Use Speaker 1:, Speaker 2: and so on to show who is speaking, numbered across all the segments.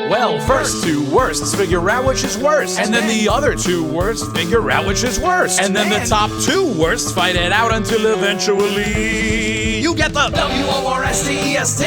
Speaker 1: Well, first two worsts figure out which is worst. And then the other two worsts figure out which is worst. And then the top two worsts fight it out until eventually you get the WORSTEST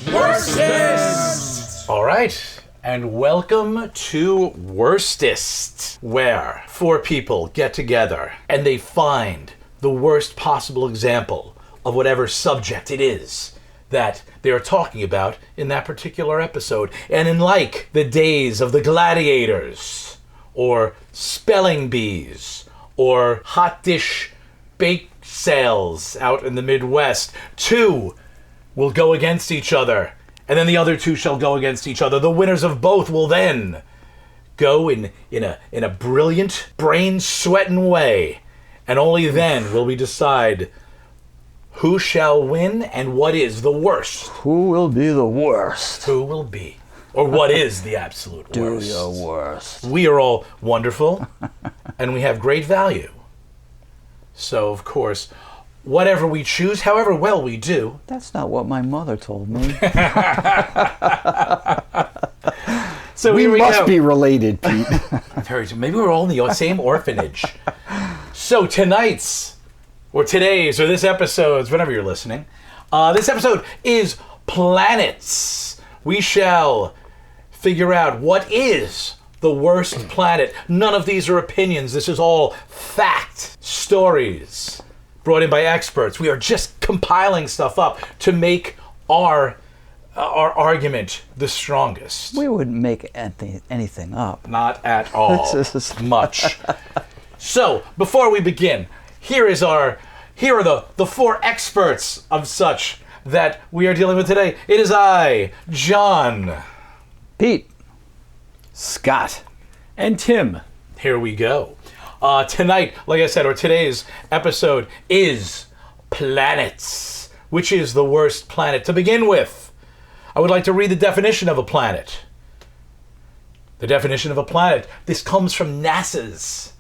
Speaker 1: Worstest.
Speaker 2: All right, and welcome to Worstest, where four people get together and they find the worst possible example of whatever subject it is that they are talking about in that particular episode. And in like the days of the gladiators, or spelling bees, or hot dish bake sales out in the Midwest, two will go against each other, and then the other two shall go against each other. The winners of both will then go in a brilliant, brain-sweating way, and only then will we decide who shall win and what is the worst.
Speaker 3: Who will be the worst?
Speaker 2: Who will be, or what is the absolute
Speaker 3: Do
Speaker 2: worst.
Speaker 3: your worst.
Speaker 2: We are all wonderful, and we have great value. So, of course, whatever we choose, however well we do.
Speaker 3: That's not what my mother told me.
Speaker 2: So
Speaker 4: We
Speaker 2: here we
Speaker 4: must
Speaker 2: go.
Speaker 4: be related, Pete.
Speaker 2: Maybe we're all in the same orphanage. So tonight's, or today's, or this episode's, whenever you're listening, this episode is planets. We shall figure out what is the worst planet. None of these are opinions. This is all fact, stories brought in by experts. We are just compiling stuff up to make our argument the strongest.
Speaker 3: We wouldn't make anything up.
Speaker 2: Not at all.
Speaker 3: This is-
Speaker 2: Much. So, before we begin, here are the four experts of such that we are dealing with today. It is I, John.
Speaker 3: Pete.
Speaker 4: Scott.
Speaker 1: And Tim.
Speaker 2: Here we go. Tonight, like I said, or today's episode is planets. Which is the worst planet? To begin with, I would like to read the definition of a planet. The definition of a planet. This comes from NASA's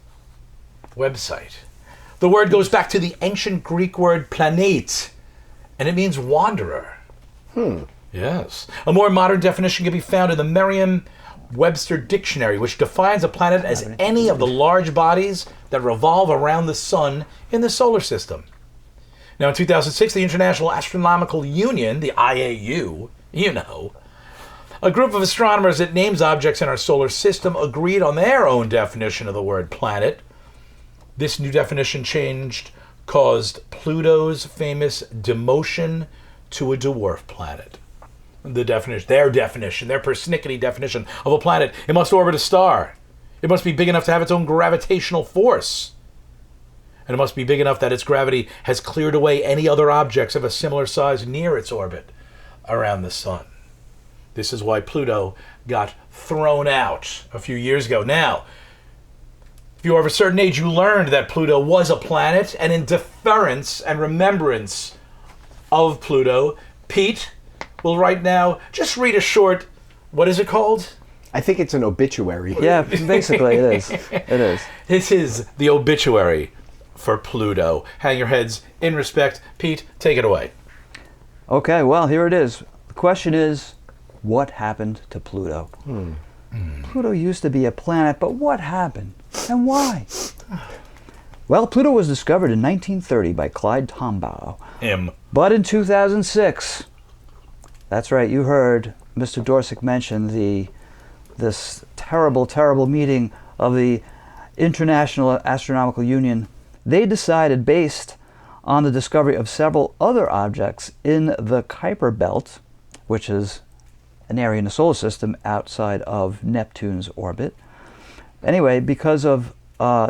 Speaker 2: website. The word goes back to the ancient Greek word planet, and it means wanderer. Yes. A more modern definition can be found in the Merriam-Webster Dictionary, which defines a planet as any of the large bodies that revolve around the sun in the solar system. Now, in 2006, the International Astronomical Union, the IAU, a group of astronomers that names objects in our solar system, agreed on their own definition of the word planet. This new definition change caused Pluto's famous demotion to a dwarf planet. Their persnickety definition of a planet: it must orbit a star. It must be big enough to have its own gravitational force. And it must be big enough that its gravity has cleared away any other objects of a similar size near its orbit around the sun. This is why Pluto got thrown out a few years ago. Now, if you are of a certain age, you learned that Pluto was a planet, and in deference and remembrance of Pluto, Pete will right now just read a short, what is it called?
Speaker 4: I think it's an obituary.
Speaker 3: Yeah, basically it is. It is.
Speaker 2: This is the obituary for Pluto. Hang your heads in respect. Pete, take it away.
Speaker 3: Okay, well, here it is. The question is, what happened to Pluto? Pluto used to be a planet, but what happened? And why? Well, Pluto was discovered in 1930 by Clyde Tombaugh. But in 2006, that's right, you heard Mr. Dorsick mention this terrible, terrible meeting of the International Astronomical Union. They decided, based on the discovery of several other objects in the Kuiper Belt, which is an area in the solar system outside of Neptune's orbit. Anyway, because of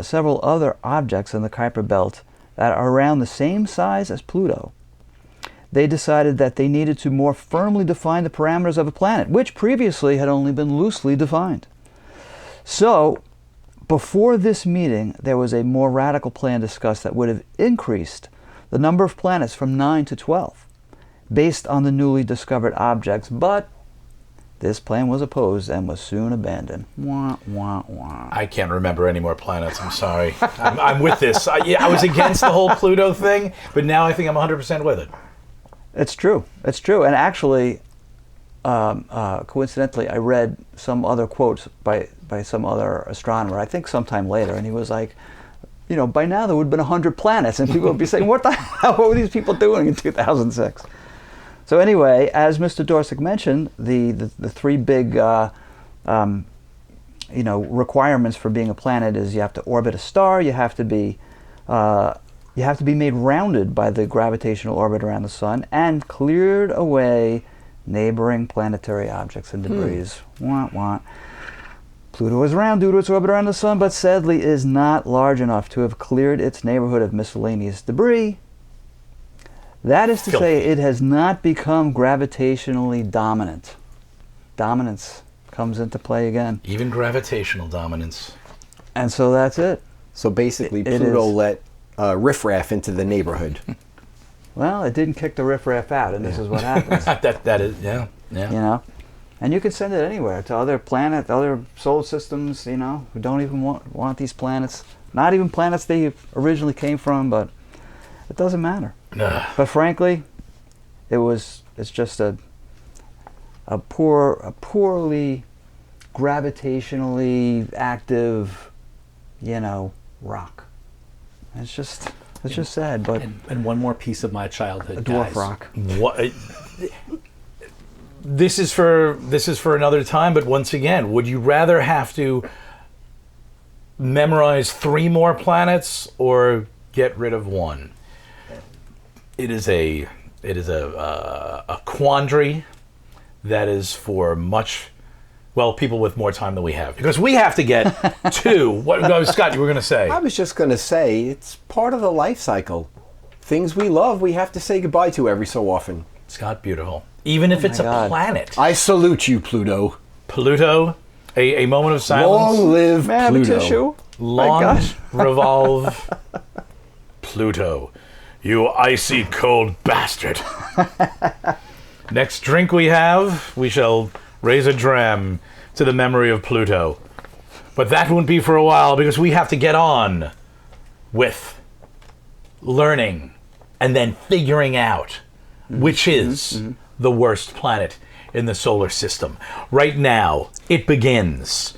Speaker 3: several other objects in the Kuiper Belt that are around the same size as Pluto, they decided that they needed to more firmly define the parameters of a planet, which previously had only been loosely defined. So, before this meeting, there was a more radical plan discussed that would have increased the number of planets from 9 to 12, based on the newly discovered objects, but this plan was opposed and was soon abandoned. Wah, wah, wah.
Speaker 2: I can't remember any more planets. I'm sorry. I'm with this. I was against the whole Pluto thing, but now I think I'm 100% with it.
Speaker 3: It's true. It's true. And actually, coincidentally, I read some other quotes by some other astronomer, I think sometime later, and he was like, by now there would have been 100 planets, and people would be saying, what the hell, what were these people doing in 2006? So anyway, as Mr. Dorsick mentioned, the three big requirements for being a planet is you have to orbit a star, you have to be made rounded by the gravitational orbit around the sun, and cleared away neighboring planetary objects and debris. Wah, wah. Pluto is round due to its orbit around the sun, but sadly is not large enough to have cleared its neighborhood of miscellaneous debris. That is to say, it has not become gravitationally dominant. Dominance comes into play again.
Speaker 2: Even gravitational dominance.
Speaker 3: And so that's it.
Speaker 4: So basically, Pluto let riffraff into the neighborhood.
Speaker 3: Well, it didn't kick the riffraff out, and this is what happens.
Speaker 2: that is, yeah.
Speaker 3: And you can send it anywhere, to other planets, other solar systems, who don't even want these planets. Not even planets they originally came from, but it doesn't matter. But frankly, it's just a poorly gravitationally active, rock. It's just sad, but
Speaker 5: and one more piece of my childhood,
Speaker 3: a dwarf
Speaker 5: guys.
Speaker 3: rock.
Speaker 2: What? This is for another time. But once again, would you rather have to memorize 3 more planets or get rid of one? It is a quandary that is for people with more time than we have, because we have to get to what. Scott, you were going to say?
Speaker 4: I was just going to say it's part of the life cycle. Things we love, we have to say goodbye to every so often.
Speaker 2: Scott, beautiful. Even if it's a planet.
Speaker 4: I salute you, Pluto.
Speaker 2: Pluto, a moment of silence.
Speaker 4: Long live
Speaker 3: May I have a
Speaker 4: Pluto.
Speaker 3: tissue?
Speaker 2: Long revolve. Pluto, you icy cold bastard. Next drink we shall raise a dram to the memory of Pluto. But that won't be for a while, because we have to get on with learning and then figuring out which is the worst planet in the solar system. Right now, it begins.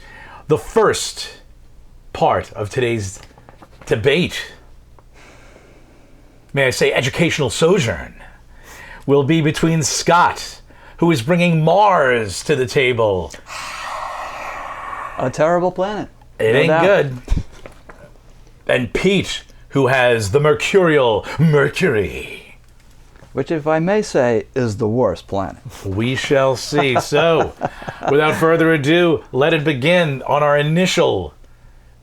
Speaker 2: The first part of today's debate, may I say educational sojourn, will be between Scott, who is bringing Mars to the table.
Speaker 3: A terrible planet.
Speaker 2: It
Speaker 3: No
Speaker 2: ain't
Speaker 3: doubt.
Speaker 2: good. And Pete, who has the mercurial Mercury.
Speaker 3: Which, if I may say, is the worst planet.
Speaker 2: We shall see. So, without further ado, let it begin on our initial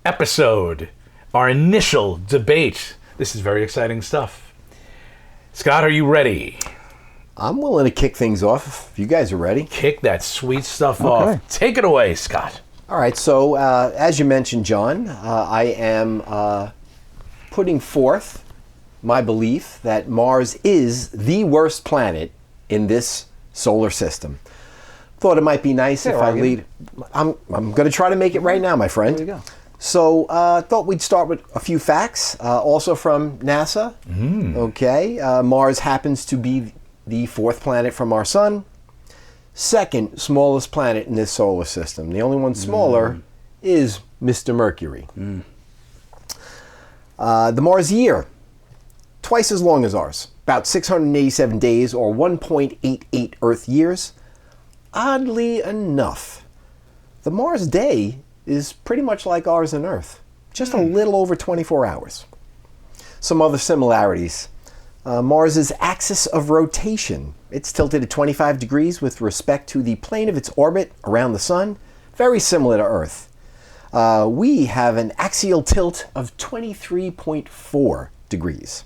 Speaker 2: episode, our initial debate. This is very exciting stuff. Scott, are you ready?
Speaker 4: I'm willing to kick things off if you guys are ready.
Speaker 2: Kick that sweet stuff
Speaker 3: Okay.
Speaker 2: off. Take it away, Scott.
Speaker 4: All right, so as you mentioned, John, I am putting forth my belief that Mars is the worst planet in this solar system. Thought it might be nice if I lead. I'm going to try to make it right now, my friend.
Speaker 3: There you go.
Speaker 4: So thought we'd start with a few facts, also from NASA. Okay, Mars happens to be the 4th planet from our sun. 2nd smallest planet in this solar system. The only one smaller is Mr. Mercury. The Mars year, twice as long as ours, about 687 days or 1.88 Earth years. Oddly enough, the Mars day is pretty much like ours on Earth, just a little over 24 hours. Some other similarities. Mars's axis of rotation, it's tilted at 25 degrees with respect to the plane of its orbit around the sun, very similar to Earth. We have an axial tilt of 23.4 degrees.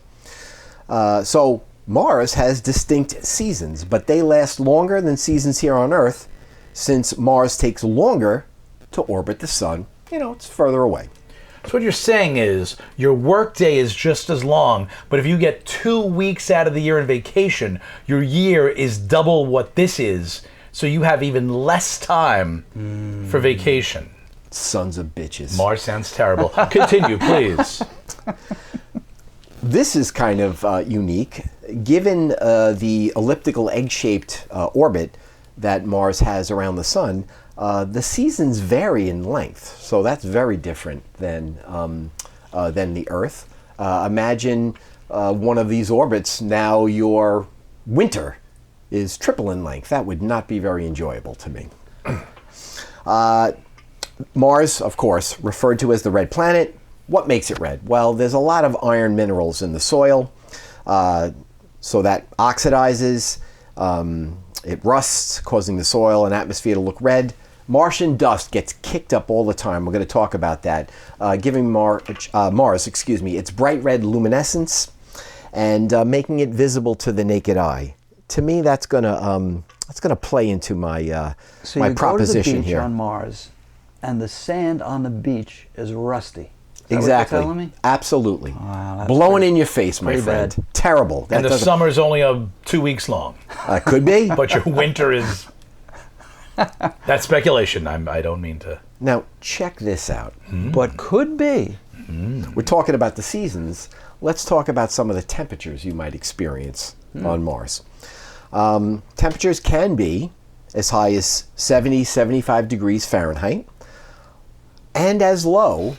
Speaker 4: So Mars has distinct seasons, but they last longer than seasons here on Earth, since Mars takes longer to orbit the sun. It's further away.
Speaker 2: So what you're saying is your work day is just as long, but if you get 2 weeks out of the year in vacation, your year is double what this is, so you have even less time for vacation.
Speaker 4: Sons of bitches.
Speaker 2: Mars sounds terrible. Continue, please.
Speaker 4: This is kind of unique. Given the elliptical egg-shaped orbit, that Mars has around the sun, the seasons vary in length. So that's very different than the Earth. Imagine one of these orbits, now your winter is triple in length. That would not be very enjoyable to me. Mars, of course, referred to as the red planet. What makes it red? Well, there's a lot of iron minerals in the soil, so that oxidizes, it rusts, causing the soil and atmosphere to look red. Martian dust gets kicked up all the time. We're going to talk about that, giving Mars, its bright red luminescence and making it visible to the naked eye. To me, that's going to play into my
Speaker 3: So
Speaker 4: my
Speaker 3: you go to the
Speaker 4: proposition
Speaker 3: beach
Speaker 4: here.
Speaker 3: on Mars, and the sand on the beach is rusty. Is that
Speaker 4: Exactly.
Speaker 3: what you're telling me?
Speaker 4: Absolutely.
Speaker 3: Wow, that's
Speaker 4: Blowing in your face, my
Speaker 3: pretty
Speaker 4: friend.
Speaker 3: bad.
Speaker 4: Terrible. That
Speaker 2: And the
Speaker 4: doesn't-
Speaker 2: summer's only 2 weeks long,
Speaker 4: could be.
Speaker 2: but your winter is. That's speculation. I don't mean to.
Speaker 4: Now, check this out.
Speaker 3: But could be.
Speaker 4: We're talking about the seasons. Let's talk about some of the temperatures you might experience on Mars. Temperatures can be as high as 70, 75 degrees Fahrenheit, and as low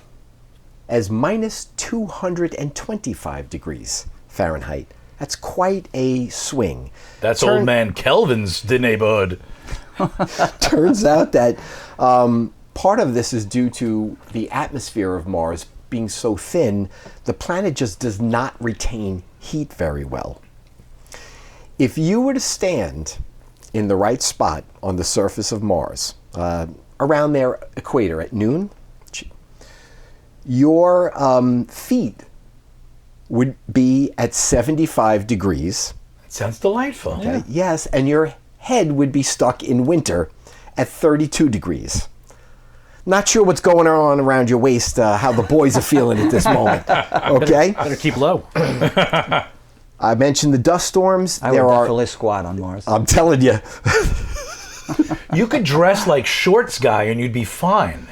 Speaker 4: as minus 225 degrees Fahrenheit. That's quite a swing.
Speaker 2: That's old man Kelvin's neighborhood.
Speaker 4: Turns out that part of this is due to the atmosphere of Mars being so thin, the planet just does not retain heat very well. If you were to stand in the right spot on the surface of Mars, around their equator at noon, your feet would be at 75 degrees.
Speaker 2: Sounds delightful.
Speaker 4: Okay? Yes, and your head would be stuck in winter at 32 degrees. Not sure what's going on around your waist, how the boys are feeling at this moment. Okay?
Speaker 5: Better keep low.
Speaker 4: I mentioned the dust storms.
Speaker 3: I would definitely squat on Mars.
Speaker 4: I'm telling you.
Speaker 2: You could dress like shorts guy and you'd be fine.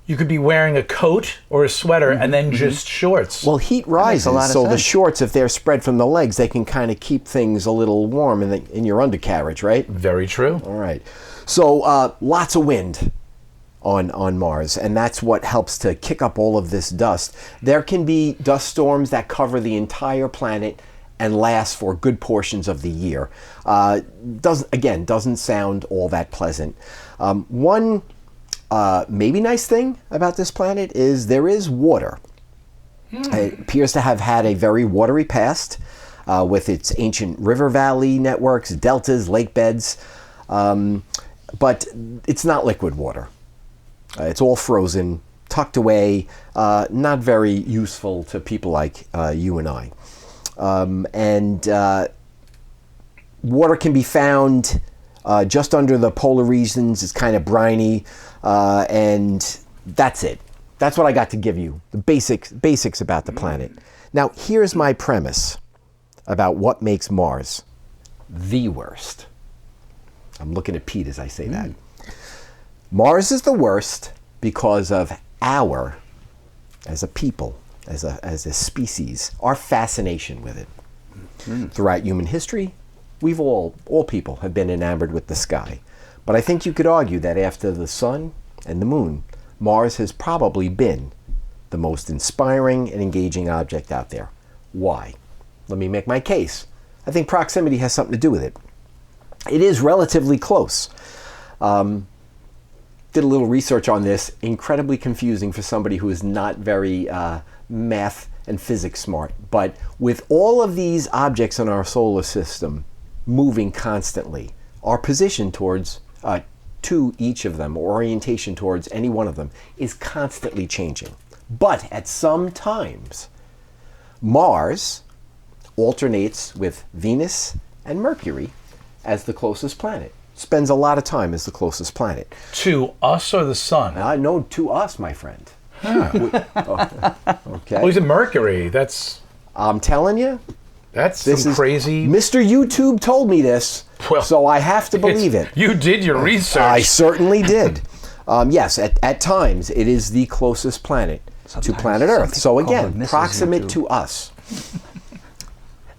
Speaker 2: You could be wearing a coat or a sweater and then just shorts.
Speaker 4: Well, heat
Speaker 3: makes a lot
Speaker 4: rises,
Speaker 3: of
Speaker 4: so the
Speaker 3: sense.
Speaker 4: shorts, if they're spread from the legs, they can kind of keep things a little warm in your undercarriage, right?
Speaker 2: Very true.
Speaker 4: All right. So lots of wind on Mars, and that's what helps to kick up all of this dust. There can be dust storms that cover the entire planet and last for good portions of the year. Doesn't sound all that pleasant. One maybe nice thing about this planet is there is water. It appears to have had a very watery past with its ancient river valley networks, deltas, lake beds, but it's not liquid water. It's all frozen, tucked away, not very useful to people like you and I. Water can be found just under the polar regions. It's kind of briny, and that's it. That's what I got to give you, the basics about the planet. Now, here's my premise about what makes Mars the worst. I'm looking at Pete as I say that. Mars is the worst because of our, as a people, as a species, our fascination with it. Throughout human history, we've all people have been enamored with the sky. But I think you could argue that after the sun and the moon, Mars has probably been the most inspiring and engaging object out there. Why? Let me make my case. I think proximity has something to do with it. It is relatively close. Did a little research on this. Incredibly confusing for somebody who is not very math and physics smart. But with all of these objects in our solar system moving constantly, our position towards to each of them, or orientation towards any one of them, is constantly changing. But at some times, Mars alternates with Venus and Mercury as the closest planet. Spends a lot of time as the closest planet.
Speaker 2: To us or the sun?
Speaker 4: No, to us, my friend. Okay.
Speaker 2: Oh, he's a Mercury. That's
Speaker 4: I'm telling you, this
Speaker 2: some
Speaker 4: is
Speaker 2: crazy.
Speaker 4: Mr. YouTube told me this,
Speaker 2: Well,
Speaker 4: so I have to believe it.
Speaker 2: You did your research.
Speaker 4: I certainly did. Yes, at times it is the closest planet to
Speaker 3: Sometimes
Speaker 4: planet
Speaker 3: some
Speaker 4: Earth. So
Speaker 3: people call
Speaker 4: again,
Speaker 3: it Mrs.
Speaker 4: proximate
Speaker 3: YouTube.
Speaker 4: to us.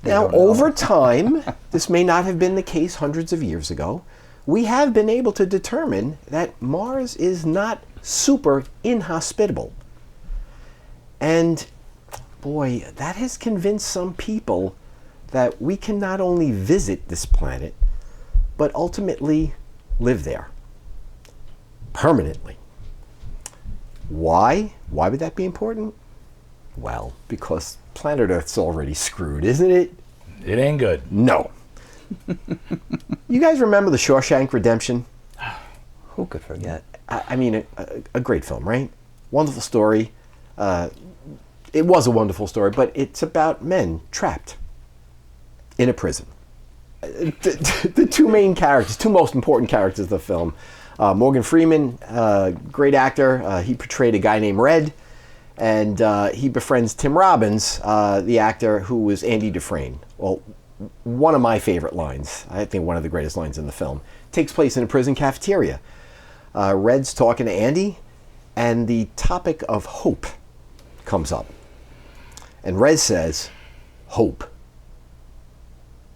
Speaker 4: Now, over time, this may not have been the case hundreds of years ago, we have been able to determine that Mars is not super inhospitable. And boy, that has convinced some people that we can not only visit this planet, but ultimately live there permanently. Why? Why would that be important? Well, because planet Earth's already screwed, isn't it?
Speaker 2: It ain't good.
Speaker 4: No. You guys remember The Shawshank Redemption?
Speaker 3: Who could forget?
Speaker 4: I mean, a great film, right? Wonderful story. It was a wonderful story, but it's about men trapped in a prison. The two main characters, two most important characters of the film, Morgan Freeman, great actor. He portrayed a guy named Red, and he befriends Tim Robbins, the actor who was Andy Dufresne. Well, one of my favorite lines, I think one of the greatest lines in the film, takes place in a prison cafeteria. Red's talking to Andy, and the topic of hope comes up. And Red says, hope.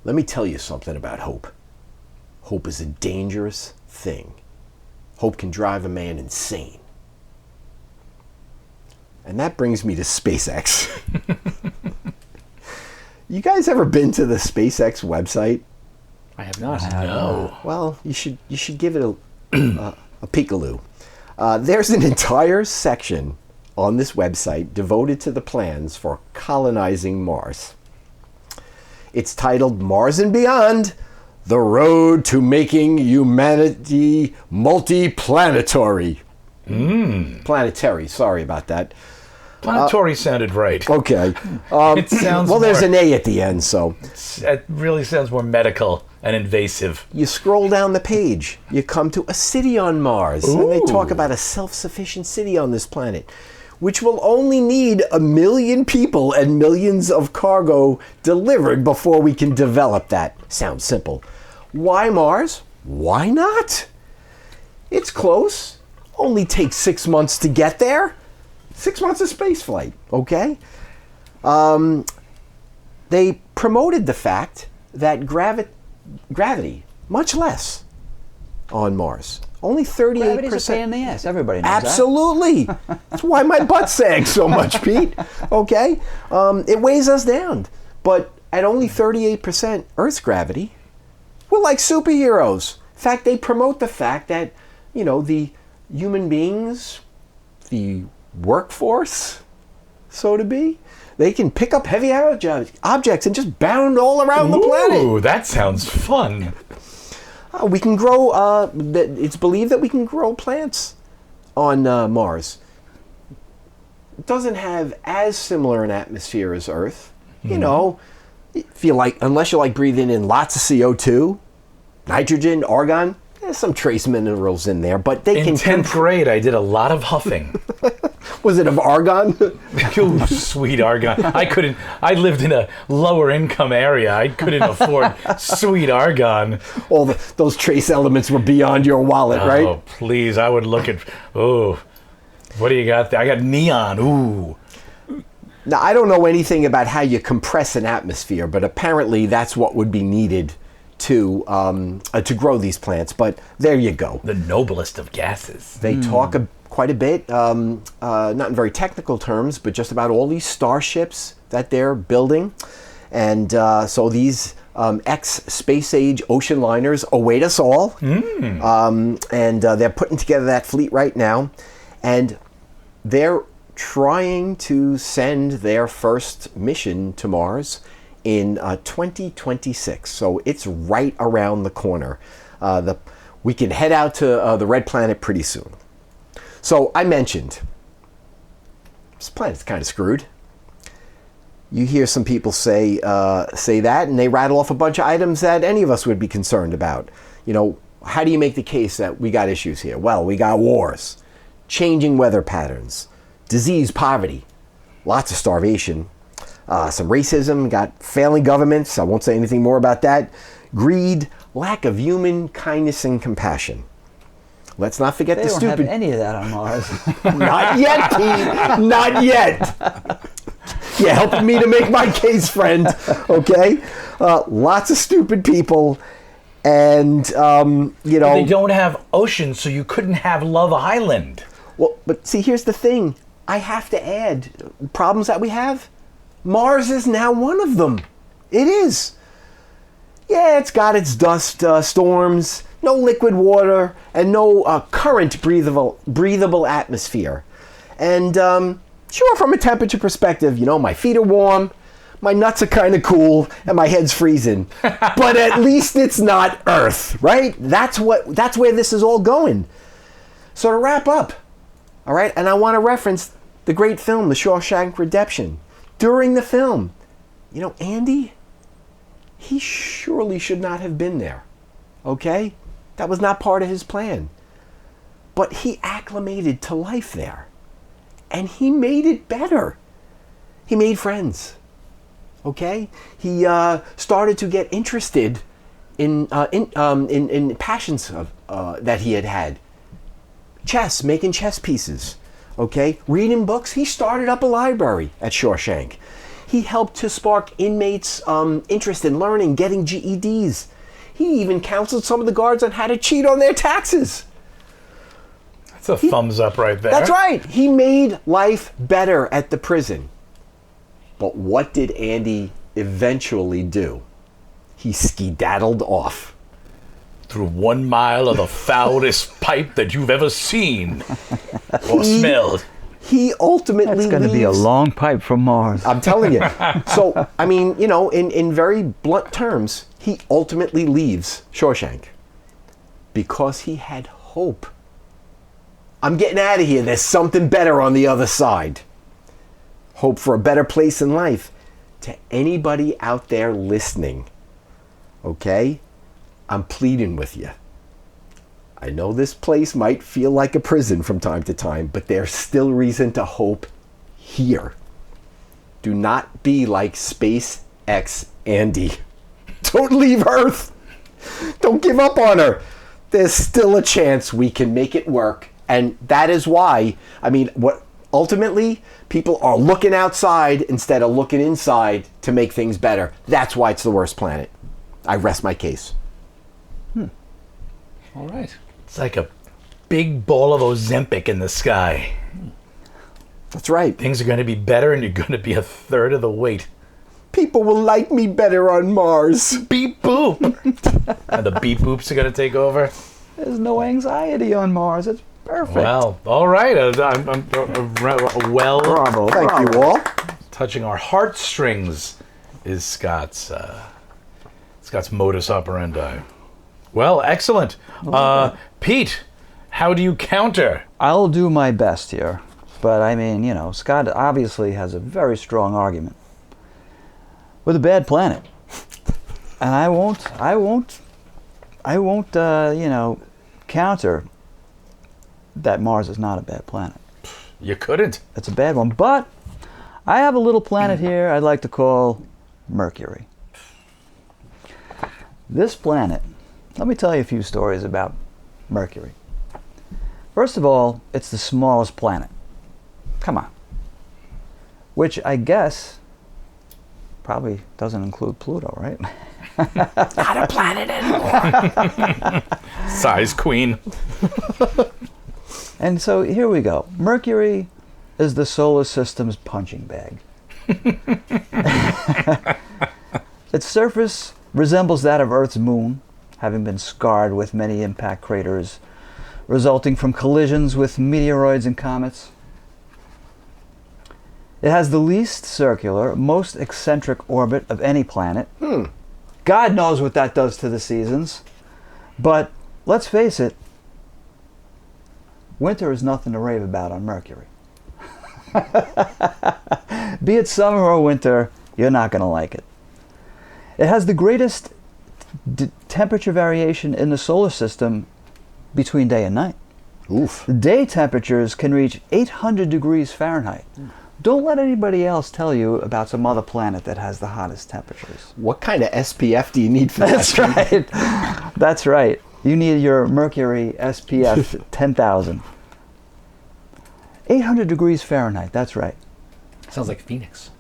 Speaker 4: Let me tell you something about hope. Hope is a dangerous thing. Hope can drive a man insane. And that brings me to SpaceX. You guys ever been to the SpaceX website?
Speaker 5: I have not.
Speaker 2: No.
Speaker 4: Well, you should give it a peekaloo. There's an entire section on this website devoted to the plans for colonizing Mars. It's titled Mars and Beyond, The Road to Making Humanity Multiplanetary. Planetary, sorry about that.
Speaker 2: Planetary sounded right.
Speaker 4: Okay.
Speaker 2: It sounds
Speaker 4: well, there's
Speaker 2: more-
Speaker 4: an A at the end, so
Speaker 2: It really sounds more medical and invasive.
Speaker 4: you scroll down the page. You come to a city on Mars, and they talk
Speaker 2: Ooh.
Speaker 4: about a self-sufficient city on this planet, which will only need 1 million people and millions of cargo delivered before we can develop that. Sounds simple. Why Mars? Why not? It's close. Only takes 6 months to get there. 6 months of space flight, okay? They promoted the fact that gravity, much less on Mars. Only 38%.
Speaker 3: Gravity's a pain in the ass. Everybody knows
Speaker 4: Absolutely. That's why my butt sags so much, Pete. Okay? It weighs us down. But at only 38% Earth's gravity, we're like superheroes. In fact, they promote the fact that, you know, the human beings, the workforce, so to be, they can pick up heavy objects and just bound all around the planet.
Speaker 2: Ooh, that sounds fun.
Speaker 4: We can grow, it's believed that we can grow plants on Mars. It doesn't have as similar an atmosphere as Earth. You know, if you like, unless you like breathing in lots of CO2, nitrogen, argon, there's some trace minerals in there, but they
Speaker 2: In
Speaker 4: can...
Speaker 2: 10th grade, I did a lot of huffing.
Speaker 4: Was it of argon?
Speaker 2: Ooh, sweet argon. I lived in a lower income area. I couldn't afford sweet argon.
Speaker 4: All those trace elements were beyond your wallet, right?
Speaker 2: Oh, please. I would look at, what do you got there? I got neon. Ooh.
Speaker 4: Now, I don't know anything about how you compress an atmosphere, but apparently that's what would be needed to grow these plants. But there you go.
Speaker 2: The noblest of gases.
Speaker 4: They talk quite a bit, not in very technical terms, but just about all these starships that they're building. And so these ex-space age ocean liners await us all. And they're putting together that fleet right now. And they're trying to send their first mission to Mars in 2026. So it's right around the corner. We can head out to the red planet pretty soon. So I mentioned, this planet's kind of screwed. You hear some people say that, and they rattle off a bunch of items that any of us would be concerned about. You know, how do you make the case that we got issues here? Well, we got wars, changing weather patterns, disease, poverty, lots of starvation, some racism, got failing governments, I won't say anything more about that, greed, lack of human kindness and compassion. Let's not forget
Speaker 3: They
Speaker 4: the
Speaker 3: don't
Speaker 4: stupid...
Speaker 3: have any of that on Mars.
Speaker 4: Not yet, Pete. Not yet. You're helping me to make my case, friend. Okay? Lots of stupid people. And,
Speaker 2: They don't have oceans, so you couldn't have Love Island.
Speaker 4: Well, but see, here's the thing. I have to add problems that we have. Mars is now one of them. It is. Yeah, it's got its dust storms, no liquid water, and no current breathable atmosphere. And sure, from a temperature perspective, my feet are warm, my nuts are kind of cool, and my head's freezing. But at least it's not Earth, right? That's where this is all going. So to wrap up, all right, and I want to reference the great film, The Shawshank Redemption. During the film, Andy, he surely should not have been there, okay? That was not part of his plan. But he acclimated to life there, and he made it better. He made friends, okay? He started to get interested in passions that he had. Chess, making chess pieces, okay? Reading books. He started up a library at Shawshank. He helped to spark inmates' interest in learning, getting GEDs. He even counseled some of the guards on how to cheat on their taxes.
Speaker 2: That's a thumbs up right there.
Speaker 4: That's right. He made life better at the prison. But what did Andy eventually do? He skedaddled off.
Speaker 2: Through 1 mile of the foulest pipe that you've ever seen or smelled.
Speaker 4: He ultimately
Speaker 3: That's going to be a long pipe from Mars.
Speaker 4: I'm telling you. So, I mean, in very blunt terms, he ultimately leaves Shawshank because he had hope. I'm getting out of here. There's something better on the other side. Hope for a better place in life. To anybody out there listening, okay? I'm pleading with you. I know this place might feel like a prison from time to time, but there's still reason to hope here. Do not be like SpaceX Andy. Don't leave Earth. Don't give up on her. There's still a chance we can make it work. And that is why, what ultimately, people are looking outside instead of looking inside to make things better. That's why it's the worst planet. I rest my case.
Speaker 5: All right.
Speaker 2: It's like a big ball of Ozempic in the sky.
Speaker 4: That's right.
Speaker 2: Things are going to be better and you're going to be a third of the weight.
Speaker 4: People will like me better on Mars.
Speaker 2: Beep boop. And the beep boops are going to take over.
Speaker 3: There's no anxiety on Mars. It's perfect.
Speaker 2: Well, all right.
Speaker 3: Bravo.
Speaker 4: Thank you all.
Speaker 2: Touching our heartstrings is Scott's modus operandi. Well, excellent. Pete, how do you counter?
Speaker 3: I'll do my best here. But Scott obviously has a very strong argument with a bad planet. And I won't counter that Mars is not a bad planet.
Speaker 2: You couldn't.
Speaker 3: It's a bad one. But I have a little planet here I'd like to call Mercury. This planet, let me tell you a few stories about Mercury. First of all, it's the smallest planet. Come on. Which I guess probably doesn't include Pluto, right?
Speaker 4: Not a planet anymore.
Speaker 2: Size queen.
Speaker 3: And so here we go. Mercury is the solar system's punching bag. Its surface resembles that of Earth's moon, having been scarred with many impact craters resulting from collisions with meteoroids and comets. It has the least circular, most eccentric orbit of any planet. God knows what that does to the seasons. But let's face it, winter is nothing to rave about on Mercury. Be it summer or winter, you're not going to like it. It has the greatest temperature variation in the solar system between day and night.
Speaker 4: Oof.
Speaker 3: Day temperatures can reach 800 degrees Fahrenheit. Don't let anybody else tell you about some other planet that has the hottest temperatures.
Speaker 4: What kind of SPF do you need for that?
Speaker 3: That's right. That's right. You need your Mercury SPF 10,000. 800 degrees Fahrenheit, that's right.
Speaker 5: Sounds like Phoenix.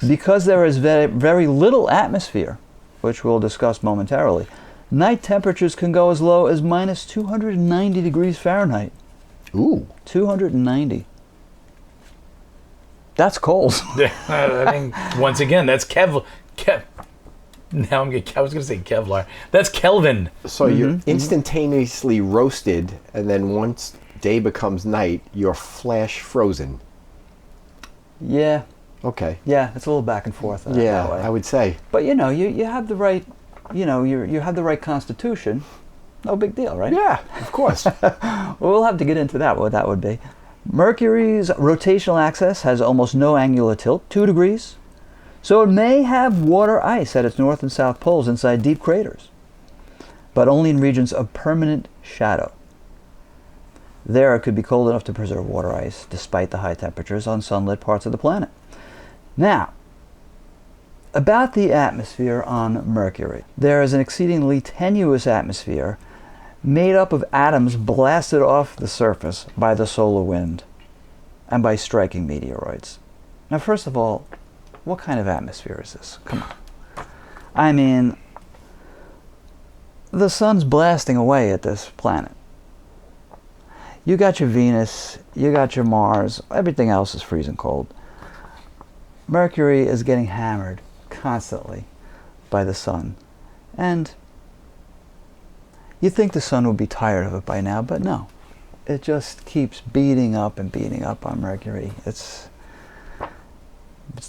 Speaker 3: Because there is very, very little atmosphere, which we'll discuss momentarily, night temperatures can go as low as minus 290 degrees Fahrenheit.
Speaker 4: Ooh.
Speaker 3: 290. That's cold.
Speaker 2: I think, once again, that's now I was going to say Kevlar. That's Kelvin.
Speaker 4: So you're instantaneously roasted, and then once day becomes night, you're flash frozen.
Speaker 3: Yeah.
Speaker 4: Okay.
Speaker 3: Yeah, it's a little back and forth. That way.
Speaker 4: I would say.
Speaker 3: But you have the right, you have the right constitution. No big deal, right?
Speaker 4: Yeah, of course.
Speaker 3: Well, we'll have to get into that, what that would be. Mercury's rotational axis has almost no angular tilt, 2 degrees. So it may have water ice at its north and south poles inside deep craters, but only in regions of permanent shadow. There it could be cold enough to preserve water ice, despite the high temperatures on sunlit parts of the planet. Now, about the atmosphere on Mercury. There is an exceedingly tenuous atmosphere made up of atoms blasted off the surface by the solar wind and by striking meteoroids. Now, first of all, what kind of atmosphere is this? Come on. I mean, the sun's blasting away at this planet. You got your Venus, you got your Mars, everything else is freezing cold. Mercury is getting hammered constantly by the sun. And you'd think the sun would be tired of it by now, but no. It just keeps beating up on Mercury. It's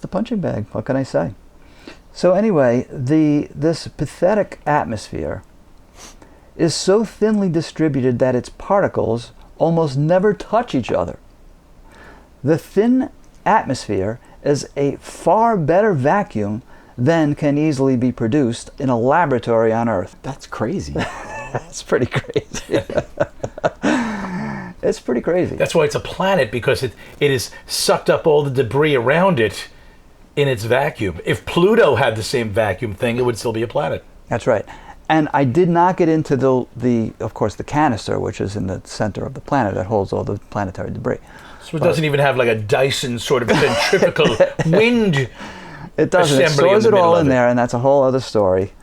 Speaker 3: the punching bag, what can I say? So anyway, this pathetic atmosphere is so thinly distributed that its particles almost never touch each other. The thin atmosphere is a far better vacuum than can easily be produced in a laboratory on Earth.
Speaker 4: That's crazy.
Speaker 3: That's pretty crazy. It's pretty crazy.
Speaker 2: That's why it's a planet, because it has sucked up all the debris around it in its vacuum. If Pluto had the same vacuum thing, it would still be a planet.
Speaker 3: That's right. And I did not get into the of course, the canister, which is in the center of the planet that holds all the planetary debris.
Speaker 2: So it doesn't even have like a Dyson sort of centrifugal wind.
Speaker 3: It doesn't. It
Speaker 2: assembly
Speaker 3: stores
Speaker 2: in
Speaker 3: it
Speaker 2: the
Speaker 3: all
Speaker 2: middle
Speaker 3: in
Speaker 2: of it.
Speaker 3: there, and that's a whole other story,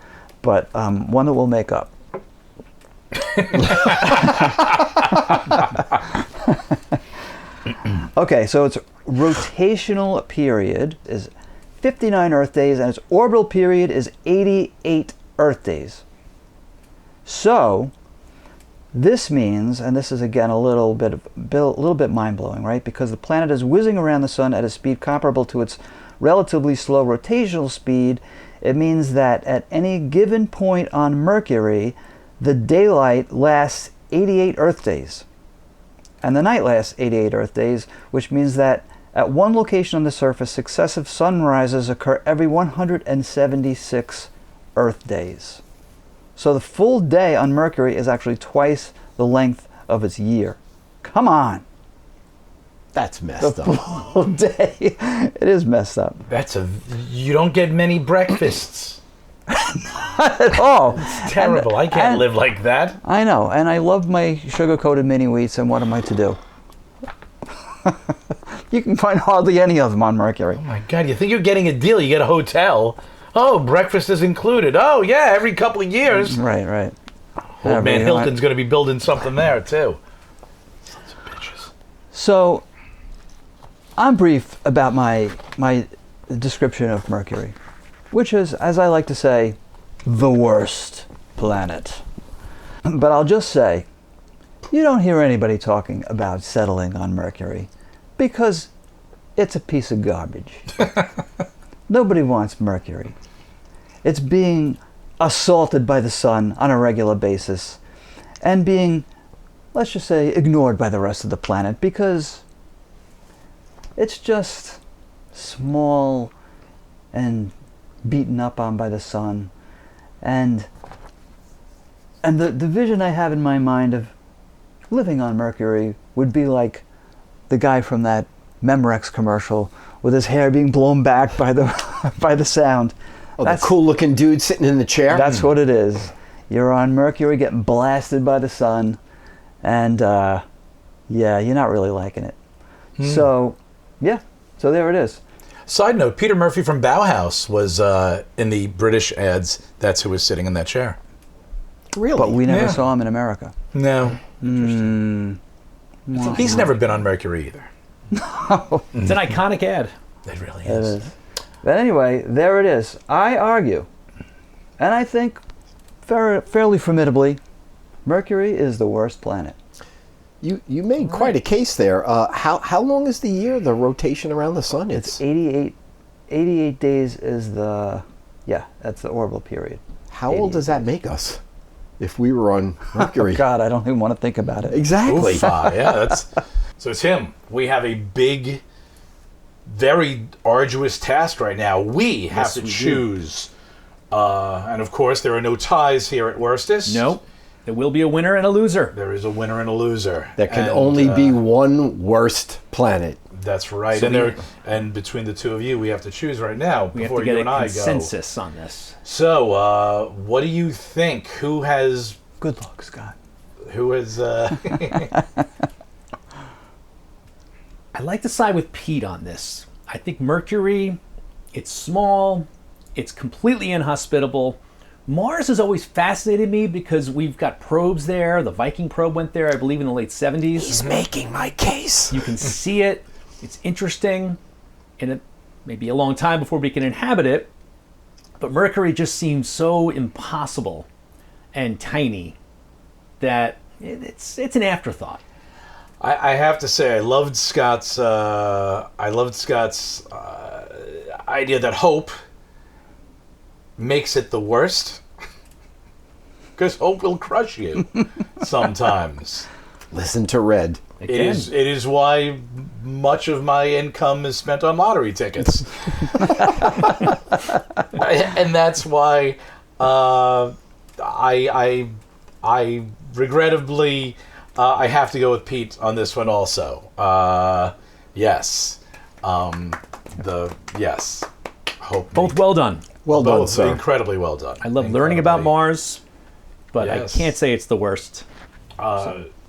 Speaker 3: but one that we'll make up. Okay, so its rotational period is 59 Earth days, and its orbital period is 88 Earth days. So this means, and this is again a little bit mind-blowing, right? Because the planet is whizzing around the sun at a speed comparable to its relatively slow rotational speed. It means that at any given point on Mercury, the daylight lasts 88 Earth days, and the night lasts 88 Earth days, which means that at one location on the surface, successive sunrises occur every 176 Earth days. So the full day on Mercury is actually twice the length of its year. Come on.
Speaker 4: That's messed up.
Speaker 3: Full day. It is messed up.
Speaker 2: You don't get many breakfasts.
Speaker 3: Not at all.
Speaker 2: Terrible. I can't live like that.
Speaker 3: I know, and I love my sugar-coated mini wheats, and what am I to do? You can find hardly any of them on Mercury.
Speaker 2: Oh my God, you think you're getting a deal. You get a hotel. Oh, breakfast is included. Oh, yeah, every couple of years.
Speaker 3: Right.
Speaker 2: Old man Hilton's going to be building something there, too. Sons of bitches.
Speaker 3: So, I'm brief about my description of Mercury, which is, as I like to say, the worst planet. But I'll just say, you don't hear anybody talking about settling on Mercury because it's a piece of garbage. Nobody wants Mercury. It's being assaulted by the sun on a regular basis and being, let's just say, ignored by the rest of the planet because it's just small and beaten up on by the sun. And the vision I have in my mind of living on Mercury would be like the guy from that Memorex commercial with his hair being blown back by the sound.
Speaker 4: Oh, the cool-looking dude sitting in the chair?
Speaker 3: That's what it is. You're on Mercury getting blasted by the sun, and yeah, you're not really liking it. So, yeah, so there it is.
Speaker 2: Side note, Peter Murphy from Bauhaus was in the British ads. That's who was sitting in that chair.
Speaker 4: Really?
Speaker 3: But we never
Speaker 2: Yeah.
Speaker 3: saw him in America.
Speaker 2: No. He's never been on Mercury either.
Speaker 5: It's an iconic ad.
Speaker 2: It really
Speaker 3: It
Speaker 2: is.
Speaker 3: is. But anyway, there it is. I argue, and I think fairly formidably, Mercury is the worst planet.
Speaker 4: You made quite a case there. How long is the year, the rotation around the sun?
Speaker 3: It's 88 days is that's the orbital period.
Speaker 4: How old does that make us if we were on Mercury?
Speaker 3: God, I don't even want to think about it.
Speaker 4: Exactly.
Speaker 2: Oofa, yeah, that's. So Tim, we have a big, very arduous task right now. We have
Speaker 5: Yes,
Speaker 2: to
Speaker 5: we do.
Speaker 2: choose, and of course there are no ties here at Worstest.
Speaker 5: No, there will be a winner and a loser.
Speaker 2: There is a winner and a loser.
Speaker 4: There can
Speaker 2: And,
Speaker 4: only be one worst planet.
Speaker 2: That's right.
Speaker 5: So
Speaker 2: and between the two of you, we have to choose right now
Speaker 5: We have
Speaker 2: before
Speaker 5: to get
Speaker 2: you
Speaker 5: a
Speaker 2: and I go.
Speaker 5: consensus on this.
Speaker 2: So, what do you think? Who has?
Speaker 3: Good luck, Scott.
Speaker 2: Who has?
Speaker 5: I'd like to side with Pete on this. I think Mercury, it's small, it's completely inhospitable. Mars has always fascinated me because we've got probes there. The Viking probe went there, I believe, in the late 70s.
Speaker 4: He's making my case.
Speaker 5: You can see it. It's interesting. And it may be a long time before we can inhabit it. But Mercury just seems so impossible and tiny that it's an afterthought.
Speaker 2: I have to say, I loved Scott's idea that hope makes it the worst, because hope will crush you sometimes.
Speaker 4: Listen to Red.
Speaker 2: It is why much of my income is spent on lottery tickets, and that's why I regrettably I have to go with Pete on this one also. Yes, yes. Hope
Speaker 5: Both well done.
Speaker 4: Well done,
Speaker 2: both
Speaker 4: sir.
Speaker 2: incredibly well done.
Speaker 5: I love learning about Mars, but
Speaker 2: Yes.
Speaker 5: I can't say it's the worst.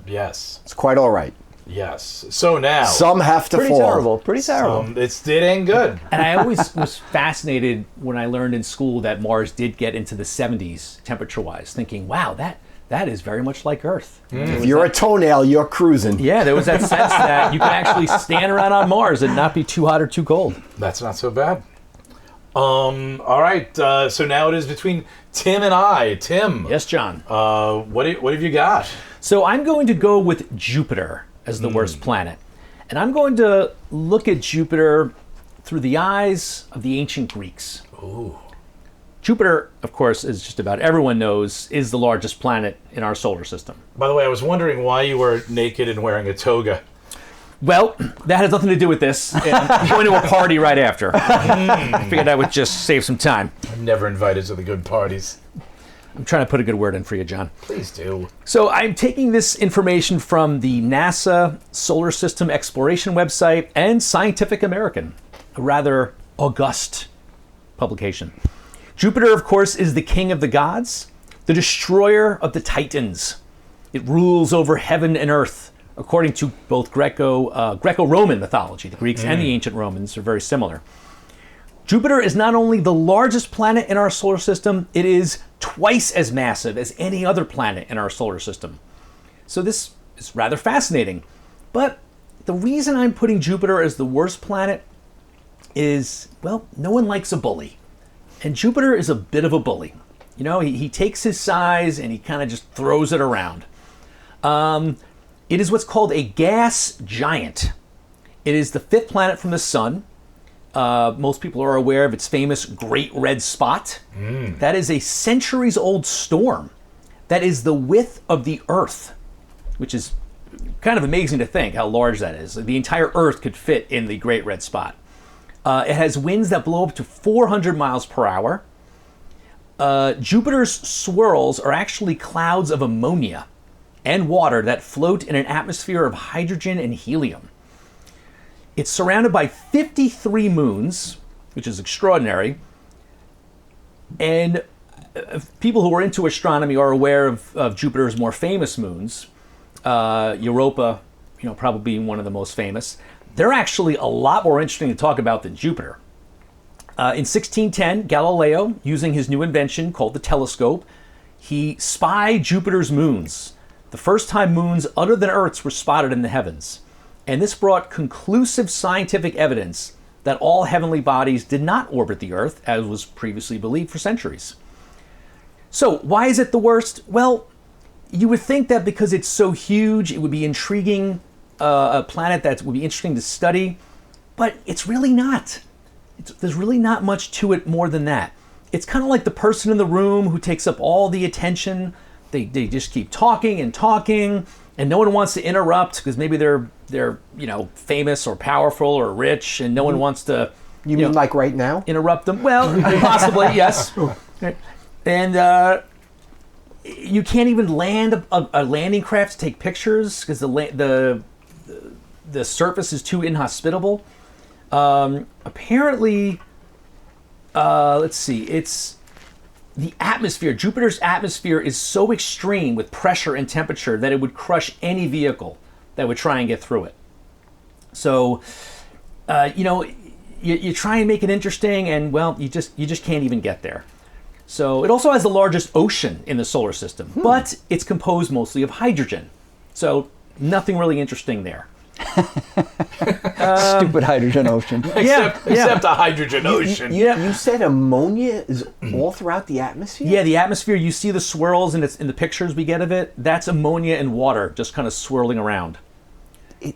Speaker 2: Yes,
Speaker 4: It's quite all right.
Speaker 2: yes. So now
Speaker 4: Some have to
Speaker 3: Pretty
Speaker 4: fall.
Speaker 3: terrible. Pretty terrible.
Speaker 2: it ain't good.
Speaker 5: And I always was fascinated when I learned in school that Mars did get into the 70s temperature-wise, thinking, wow, that is very much like Earth.
Speaker 4: If you're a toenail, you're cruising.
Speaker 5: Yeah, there was that sense that you could actually stand around on Mars and not be too hot or too cold.
Speaker 2: That's not so bad. All right. So now it is between Tim and I. Tim.
Speaker 5: Yes, John.
Speaker 2: What have you got?
Speaker 5: So I'm going to go with Jupiter as the worst planet. And I'm going to look at Jupiter through the eyes of the ancient Greeks.
Speaker 2: Ooh.
Speaker 5: Jupiter, of course, as just about everyone knows, is the largest planet in our solar system.
Speaker 2: By the way, I was wondering why you were naked and wearing a toga.
Speaker 5: Well, that has nothing to do with this. I'm going to a party right after. I figured I would just save some time.
Speaker 2: I'm never invited to the good parties.
Speaker 5: I'm trying to put a good word in for you, John.
Speaker 2: Please do.
Speaker 5: So I'm taking this information from the NASA Solar System Exploration website and Scientific American, a rather august publication. Jupiter, of course, is the king of the gods, the destroyer of the Titans. It rules over heaven and earth, according to both Greco-Roman mythology. The Greeks and the ancient Romans are very similar. Jupiter is not only the largest planet in our solar system, it is twice as massive as any other planet in our solar system. So this is rather fascinating. But the reason I'm putting Jupiter as the worst planet is, well, no one likes a bully. And Jupiter is a bit of a bully. You know, he takes his size and he kind of just throws it around. It is what's called a gas giant. It is the fifth planet from the sun. Most people are aware of its famous Great Red Spot. That is a centuries-old storm. That is the width of the Earth, which is kind of amazing to think how large that is. The entire Earth could fit in the Great Red Spot. It has winds that blow up to 400 miles per hour. Jupiter's swirls are actually clouds of ammonia and water that float in an atmosphere of hydrogen and helium. It's surrounded by 53 moons, which is extraordinary. And people who are into astronomy are aware of Jupiter's more famous moons. Europa, probably being one of the most famous. They're actually a lot more interesting to talk about than Jupiter. In 1610, Galileo, using his new invention called the telescope, he spied Jupiter's moons. The first time moons other than Earth's were spotted in the heavens. And this brought conclusive scientific evidence that all heavenly bodies did not orbit the Earth, as was previously believed for centuries. So, why is it the worst? Well, you would think that because it's so huge, it would be intriguing, a planet that would be interesting to study, but it's really not. There's really not much to it more than that. It's kind of like the person in the room who takes up all the attention. They just keep talking, and no one wants to interrupt because maybe they're famous or powerful or rich, and no one wants to
Speaker 4: You mean like right now?
Speaker 5: interrupt them. Well, possibly, yes. And you can't even land a landing craft to take pictures because the surface is too inhospitable. Apparently, let's see, it's the atmosphere. Jupiter's atmosphere is so extreme with pressure and temperature that it would crush any vehicle that would try and get through it. So, you try and make it interesting, and well, you just can't even get there. So it also has the largest ocean in the solar system, but it's composed mostly of hydrogen. So nothing really interesting there.
Speaker 3: Stupid hydrogen ocean.
Speaker 2: Except a hydrogen ocean.
Speaker 4: You said ammonia is all throughout the atmosphere?
Speaker 5: Yeah, the atmosphere, you see the swirls in the pictures we get of it, that's ammonia and water just kind of swirling around.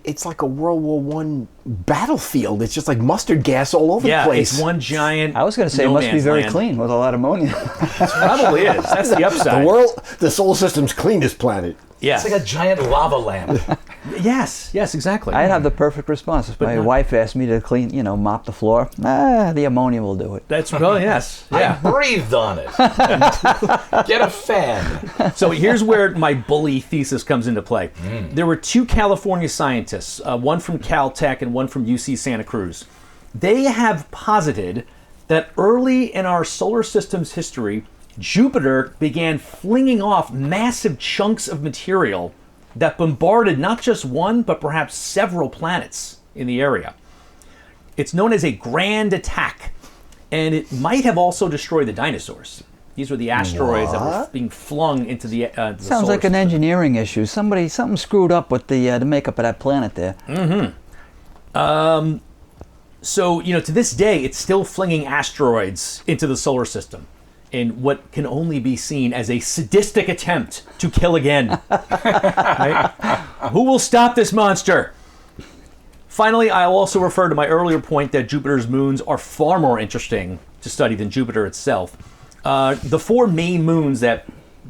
Speaker 4: It's like a World War I battlefield. It's just like mustard gas all over the place.
Speaker 5: Yeah, it's one giant
Speaker 3: I was going to say it must be very clean with a lot of ammonia.
Speaker 5: Probably is. That's the upside.
Speaker 4: The solar system's cleanest planet.
Speaker 5: Yeah.
Speaker 2: It's like a giant lava lamp.
Speaker 5: Yes, exactly.
Speaker 3: I'd have the perfect response. If my wife asked me to clean, mop the floor, the ammonia will do it.
Speaker 5: That's, well, yes. Yeah.
Speaker 2: I breathed on it. Get a fan.
Speaker 5: So here's where my bully thesis comes into play. There were two California scientists, one from Caltech and one from UC Santa Cruz. They have posited that early in our solar system's history, Jupiter began flinging off massive chunks of material that bombarded not just one, but perhaps several planets in the area. It's known as a grand attack, and it might have also destroyed the dinosaurs. These were the asteroids that were being flung into the
Speaker 3: Sounds
Speaker 5: solar
Speaker 3: like an
Speaker 5: system.
Speaker 3: engineering issue. Something screwed up with the makeup of that planet there.
Speaker 5: So, to this day, it's still flinging asteroids into the solar system in what can only be seen as a sadistic attempt to kill again. Right? Who will stop this monster? Finally, I'll also refer to my earlier point that Jupiter's moons are far more interesting to study than Jupiter itself. The four main moons that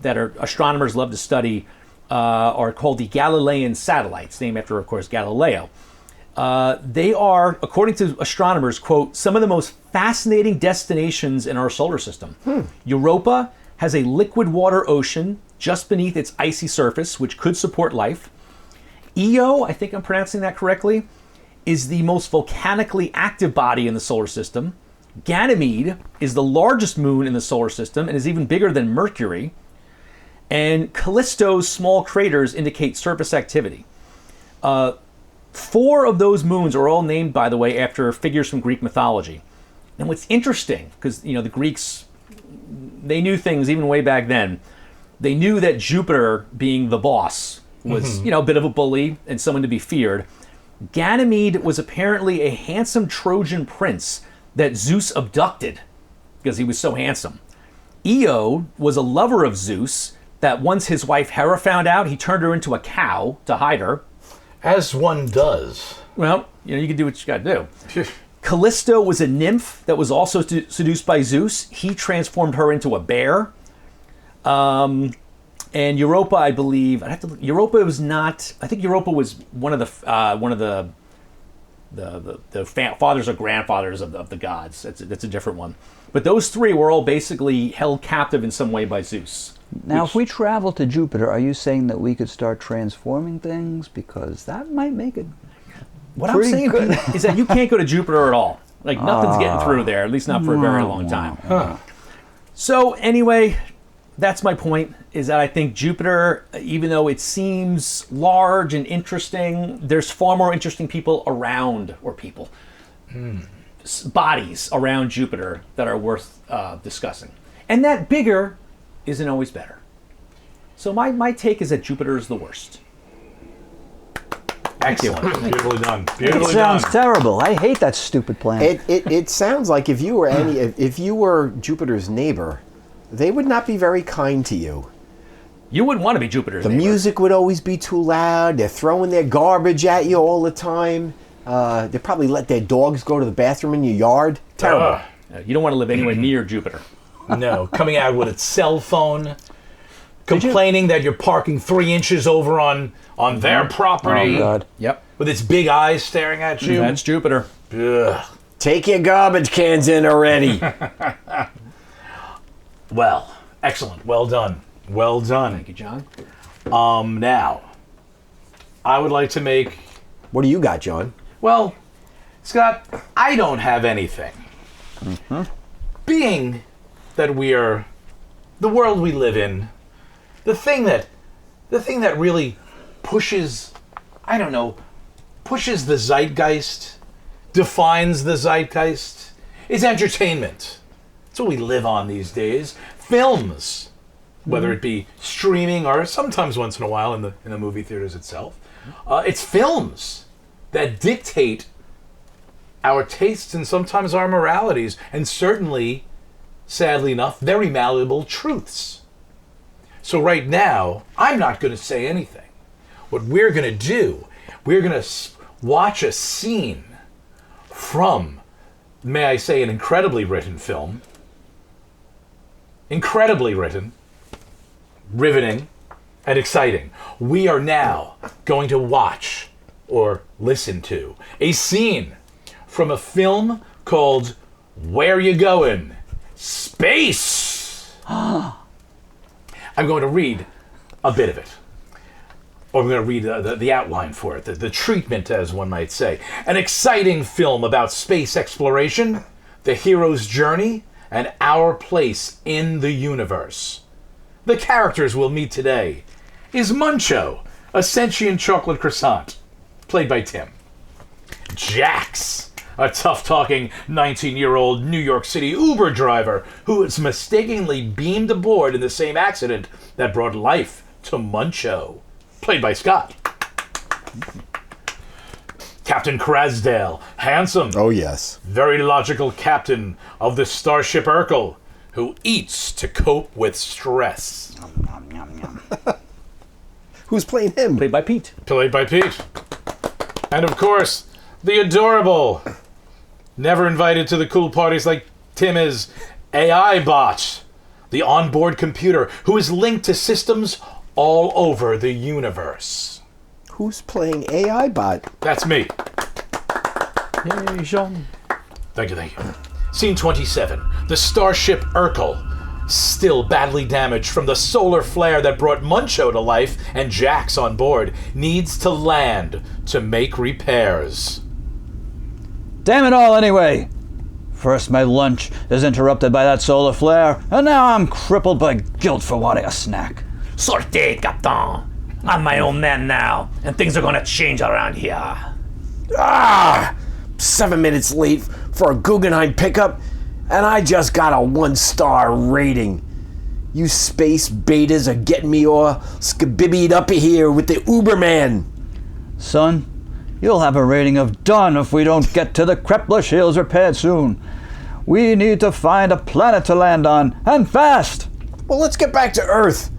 Speaker 5: our astronomers love to study are called the Galilean satellites, named after, of course, Galileo. They are, according to astronomers, quote, some of the most fascinating destinations in our solar system. Europa has a liquid water ocean just beneath its icy surface, which could support life. Io, I think I'm pronouncing that correctly, is the most volcanically active body in the solar system. Ganymede is the largest moon in the solar system and is even bigger than Mercury. And Callisto's small craters indicate surface activity. 4 of those moons are all named, by the way, after figures from Greek mythology. And what's interesting, because the Greeks, they knew things even way back then. They knew that Jupiter, being the boss, was a bit of a bully and someone to be feared. Ganymede was apparently a handsome Trojan prince that Zeus abducted because he was so handsome. Io was a lover of Zeus that once his wife Hera found out, he turned her into a cow to hide her.
Speaker 2: As one does.
Speaker 5: Well, you can do what you got to do. Callisto was a nymph that was also seduced by Zeus. He transformed her into a bear. And Europa, I believe, Europa was not. I think Europa was one of the fathers or grandfathers of the gods. That's a different one. But those 3 were all basically held captive in some way by Zeus.
Speaker 3: Now, if we travel to Jupiter, are you saying that we could start transforming things? Because that might make it
Speaker 5: What I'm saying is that you can't go to Jupiter at all. Like, nothing's getting through there, at least not for a very long time. So, anyway, that's my point, is that I think Jupiter, even though it seems large and interesting, there's far more interesting people around, or people. bodies around Jupiter that are worth discussing. And that bigger isn't always better. So my take is that Jupiter is the worst.
Speaker 2: Excellent. Beautifully done.
Speaker 3: It
Speaker 2: Beautifully
Speaker 3: sounds
Speaker 2: done.
Speaker 3: terrible. I hate that stupid planet.
Speaker 4: It sounds like if you were Jupiter's neighbor, they would not be very kind to you.
Speaker 5: You wouldn't want to be Jupiter's
Speaker 4: The
Speaker 5: neighbor.
Speaker 4: music would always be too loud. They're throwing their garbage at you all the time. They probably let their dogs go to the bathroom in your yard. Terrible.
Speaker 5: You don't want to live anywhere near Jupiter.
Speaker 2: No, coming out with its cell phone, complaining that you're parking 3 inches over on their property.
Speaker 3: Oh, God.
Speaker 5: Yep.
Speaker 2: With its big eyes staring at you.
Speaker 5: That's Jupiter.
Speaker 2: Ugh.
Speaker 4: Take your garbage cans in already.
Speaker 2: Well, excellent. Well done. Well done.
Speaker 5: Thank you, John.
Speaker 2: Now, I would like to make...
Speaker 4: What do you got, John?
Speaker 2: Well, Scott, I don't have anything. Being that we are the world we live in, the thing that really pushes, I don't know, pushes the zeitgeist, defines the zeitgeist, is entertainment. It's what we live on these days. Films, whether it be streaming or sometimes once in a while in the movie theaters itself. It's films that dictate our tastes and sometimes our moralities, and certainly, sadly enough, very malleable truths. So right now, I'm not going to say anything. What we're going to do, we're going to watch a scene from, may I say, an incredibly written film. Incredibly written, riveting, and exciting. We are now going to watch or listen to a scene from a film called Where You Goin'? Space! I'm going to read a bit of it. Or I'm going to read the outline for it, the treatment, as one might say. An exciting film about space exploration, the hero's journey, and our place in the universe. The characters we'll meet today is Muncho, a sentient chocolate croissant, played by Tim. Jax, a tough-talking 19-year-old New York City Uber driver who was mistakenly beamed aboard in the same accident that brought life to Muncho, played by Scott. Captain Krasdale, handsome,
Speaker 4: Oh, yes.
Speaker 2: very logical captain of the starship Urkel, who eats to cope with stress,
Speaker 4: Who's playing him?
Speaker 5: Played by Pete.
Speaker 2: played by Pete. And of course, the adorable, never invited to the cool parties like Tim is, AI bot, the onboard computer who is linked to systems all over the universe.
Speaker 4: Who's playing AI bot?
Speaker 2: That's me.
Speaker 5: Hey, Jean.
Speaker 2: Thank you. Scene 27. The starship Urkel, still badly damaged from the solar flare that brought Muncho to life and Jax on board, needs to land to make repairs.
Speaker 3: Damn it all anyway! First my lunch is interrupted by that solar flare, and now I'm crippled by guilt for wanting a snack.
Speaker 6: Sortez, Captain. I'm my own man now, and things are gonna change around here.
Speaker 4: 7 minutes late for a Guggenheim pickup, and I just got a 1-star rating. You space betas are getting me all skibibbied up here with the Uberman.
Speaker 3: Son, you'll have a rating of done if we don't get to the Krepler shields repaired soon. We need to find a planet to land on, and fast!
Speaker 4: Well, let's get back to Earth.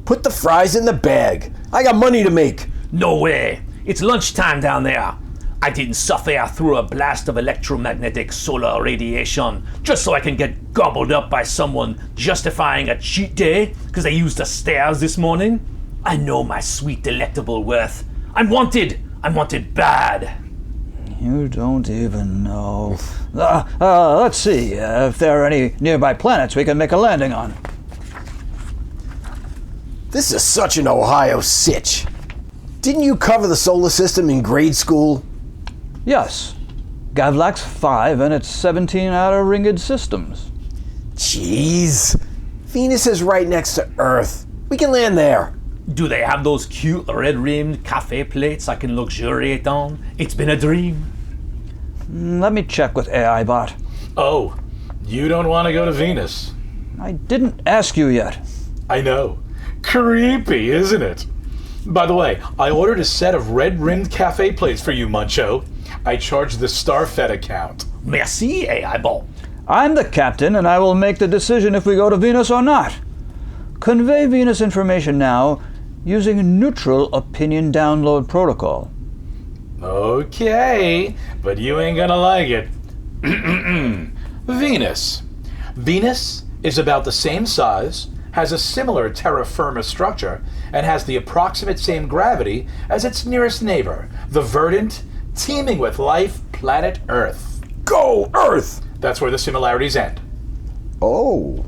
Speaker 4: Put the fries in the bag. I got money to make.
Speaker 6: No way. It's lunchtime down there. I didn't suffer through a blast of electromagnetic solar radiation just so I can get gobbled up by someone justifying a cheat day because they used the stairs this morning. I know my sweet delectable worth. I'm wanted. I'm wanted bad.
Speaker 3: You don't even know. Let's see if there are any nearby planets we can make a landing on.
Speaker 4: This is such an Ohio sitch. Didn't you cover the solar system in grade school?
Speaker 3: Yes, Gavlax 5 and its 17 outer ringed systems.
Speaker 4: Jeez. Venus is right next to Earth. We can land there.
Speaker 6: Do they have those cute red-rimmed cafe plates I can luxuriate on? It's been a dream.
Speaker 3: Let me check with AI bot.
Speaker 2: Oh, you don't want to go to Venus?
Speaker 3: I didn't ask you yet.
Speaker 2: I know. Creepy, isn't it? By the way, I ordered a set of red-rimmed cafe plates for you, Muncho. I charged the StarFed account.
Speaker 6: Merci, AI bot.
Speaker 3: I'm the captain, and I will make the decision if we go to Venus or not. Convey Venus information now using neutral opinion download protocol.
Speaker 2: Okay, but you ain't gonna like it. Venus. Venus is about the same size, has a similar terra firma structure, and has the approximate same gravity as its nearest neighbor, the verdant, teeming with life planet Earth.
Speaker 4: Go, Earth!
Speaker 2: That's where the similarities end.
Speaker 4: Oh.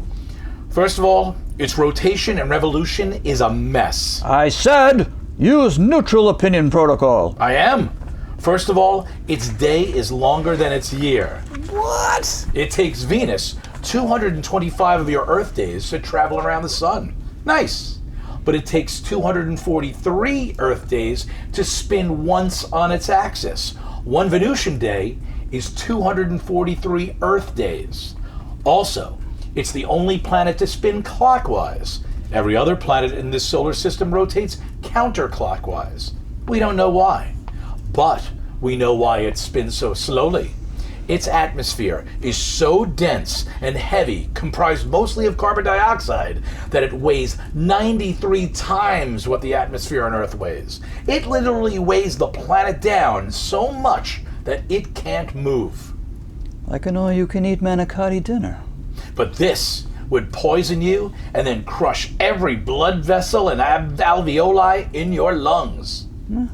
Speaker 2: First of all, its rotation and revolution is a mess.
Speaker 3: I said use neutral opinion protocol.
Speaker 2: I am. First of all, its day is longer than its year.
Speaker 4: What?
Speaker 2: It takes Venus 225 of your Earth days to travel around the sun. Nice. But it takes 243 Earth days to spin once on its axis. One Venusian day is 243 Earth days. Also, it's the only planet to spin clockwise. Every other planet in this solar system rotates counterclockwise. We don't know why, but we know why it spins so slowly. Its atmosphere is so dense and heavy, comprised mostly of carbon dioxide, that it weighs 93 times what the atmosphere on Earth weighs. It literally weighs the planet down so much that it can't move.
Speaker 3: Like an all-you-can-eat manicotti dinner.
Speaker 2: But this would poison you and then crush every blood vessel and alveoli in your lungs.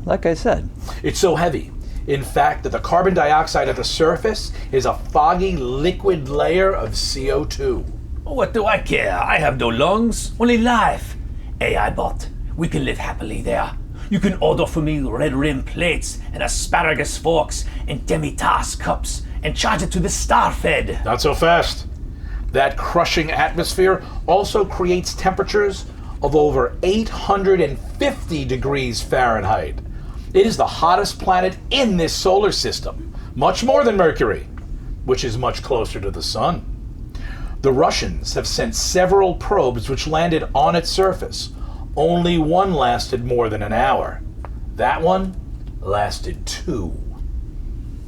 Speaker 3: Like I said.
Speaker 2: It's so heavy, in fact, that the carbon dioxide at the surface is a foggy liquid layer of CO2.
Speaker 6: What do I care? I have no lungs, only life. AI bot, we can live happily there. You can order for me red rim plates and asparagus forks and demi-tasse cups and charge it to the StarFed.
Speaker 2: Not so fast. That crushing atmosphere also creates temperatures of over 850 degrees Fahrenheit. It is the hottest planet in this solar system, much more than Mercury, which is much closer to the sun. The Russians have sent several probes which landed on its surface. Only one lasted more than an hour. That one lasted 2.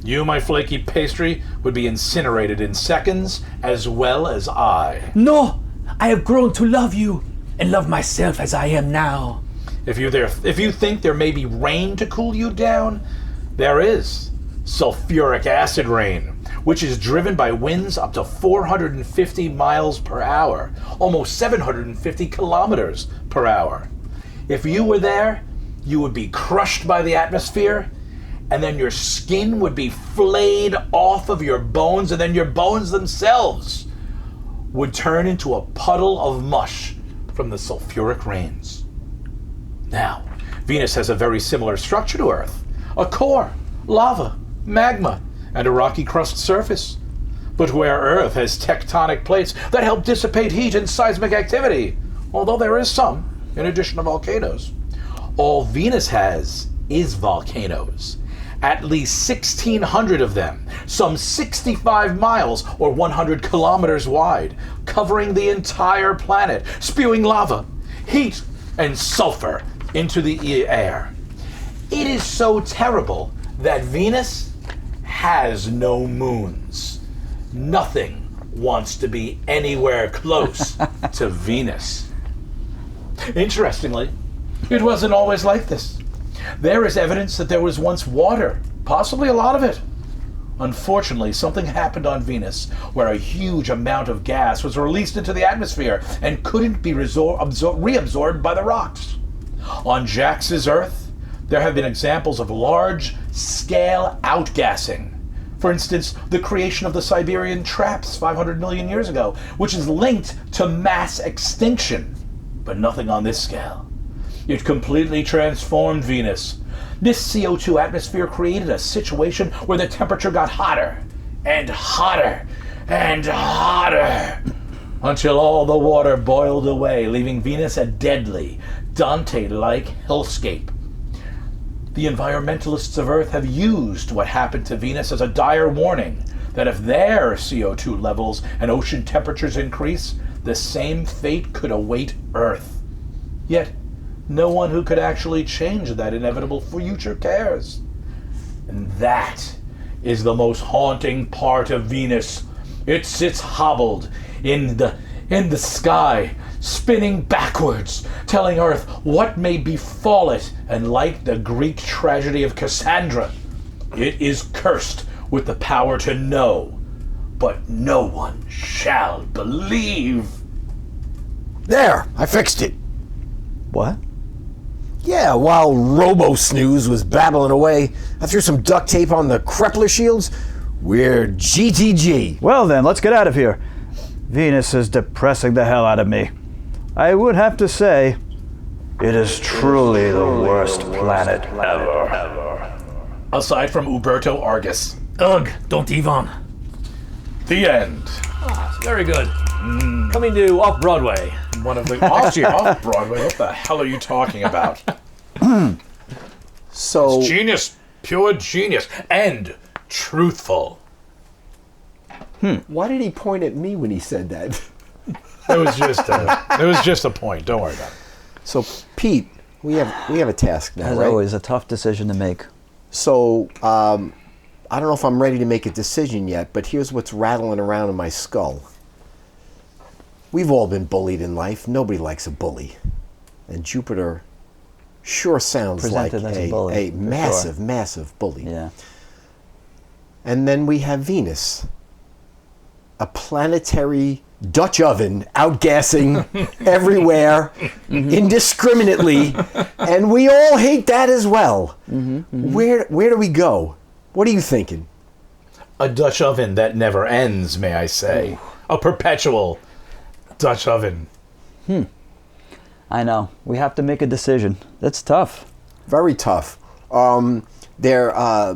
Speaker 2: You, my flaky pastry, would be incinerated in seconds, as well as I.
Speaker 6: No, I have grown to love you and love myself as I am now.
Speaker 2: If you think there may be rain to cool you down, there is sulfuric acid rain, which is driven by winds up to 450 miles per hour, almost 750 kilometers per hour. If you were there, you would be crushed by the atmosphere, and then your skin would be flayed off of your bones, and then your bones themselves would turn into a puddle of mush from the sulfuric rains. Now, Venus has a very similar structure to Earth. A core, lava, magma, and a rocky crust surface. But where Earth has tectonic plates that help dissipate heat and seismic activity, although there is some, in addition to volcanoes. All Venus has is volcanoes. At least 1,600 of them, some 65 miles or 100 kilometers wide, covering the entire planet, spewing lava, heat, and sulfur into the air. It is so terrible that Venus has no moons. Nothing wants to be anywhere close to Venus. Interestingly, it wasn't always like this. There is evidence that there was once water, possibly a lot of it. Unfortunately, something happened on Venus where a huge amount of gas was released into the atmosphere and couldn't be reabsorbed by the rocks. On Jax's Earth, there have been examples of large-scale outgassing. For instance, the creation of the Siberian traps 500 million years ago, which is linked to mass extinction, but nothing on this scale. It completely transformed Venus. This CO2 atmosphere created a situation where the temperature got hotter and hotter and hotter until all the water boiled away, leaving Venus a deadly, Dante-like hellscape. The environmentalists of Earth have used what happened to Venus as a dire warning that if their CO2 levels and ocean temperatures increase, the same fate could await Earth. Yet, no one who could actually change that inevitable future cares. And that is the most haunting part of Venus. It sits hobbled in the sky, spinning backwards, telling Earth what may befall it, and like the Greek tragedy of Cassandra, it is cursed with the power to know, but no one shall believe.
Speaker 4: There, I fixed it.
Speaker 3: What?
Speaker 4: Yeah, while Robo-Snooze was babbling away, I threw some duct tape on the Krepler shields. We're GTG.
Speaker 3: Well then, let's get out of here. Venus is depressing the hell out of me. I would have to say, it is truly the worst planet ever.
Speaker 2: Aside from Uberto Argus.
Speaker 6: Ugh, don't even.
Speaker 2: The end.
Speaker 5: Very good. Coming to Off-Broadway.
Speaker 2: One of the off-Broadway. What the hell are you talking about?
Speaker 4: So,
Speaker 2: Genius. Pure genius. And truthful.
Speaker 4: why did he point at me when he said that?
Speaker 2: It was just a point. Don't worry about it.
Speaker 4: So, Pete, we have a task now,
Speaker 3: As
Speaker 4: right?
Speaker 3: always, a tough decision to make.
Speaker 4: So, I don't know if I'm ready to make a decision yet, but here's what's rattling around in my skull. We've all been bullied in life. Nobody likes a bully. And Jupiter sure sounds
Speaker 3: Presented
Speaker 4: like
Speaker 3: as a bully,
Speaker 4: a
Speaker 3: for
Speaker 4: massive,
Speaker 3: sure.
Speaker 4: massive bully.
Speaker 3: Yeah.
Speaker 4: And then we have Venus, a planetary Dutch oven outgassing everywhere indiscriminately, and we all hate that as well. Where do we go? What are you thinking?
Speaker 2: A Dutch oven that never ends, may I say. A perpetual Dutch oven.
Speaker 3: I know. We have to make a decision. That's tough.
Speaker 4: Very tough. They're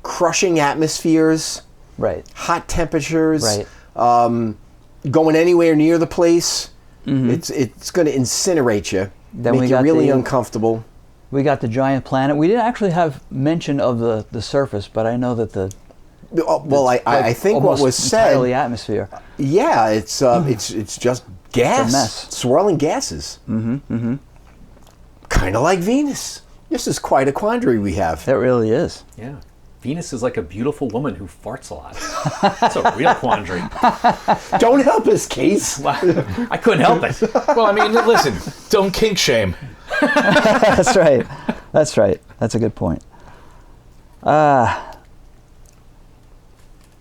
Speaker 4: crushing atmospheres,
Speaker 3: Right.
Speaker 4: hot temperatures,
Speaker 3: Right.
Speaker 4: going anywhere near the place. It's going to incinerate you,
Speaker 3: Then we
Speaker 4: make you
Speaker 3: got
Speaker 4: really
Speaker 3: the-
Speaker 4: uncomfortable.
Speaker 3: We got the giant planet. We didn't actually have mention of the surface, but I know that
Speaker 4: Well, I think what
Speaker 3: almost
Speaker 4: was said.
Speaker 3: entirely atmosphere.
Speaker 4: Yeah, it's just gas,
Speaker 3: mess.
Speaker 4: swirling gases. Kind of like Venus. This is quite a quandary we have.
Speaker 3: It really is.
Speaker 5: Yeah. Venus is like a beautiful woman who farts a lot. That's a real quandary.
Speaker 4: Don't help us, Case.
Speaker 5: I couldn't help it.
Speaker 2: Well, I mean, listen, don't kink shame.
Speaker 3: That's right. That's right. That's a good point.
Speaker 4: Are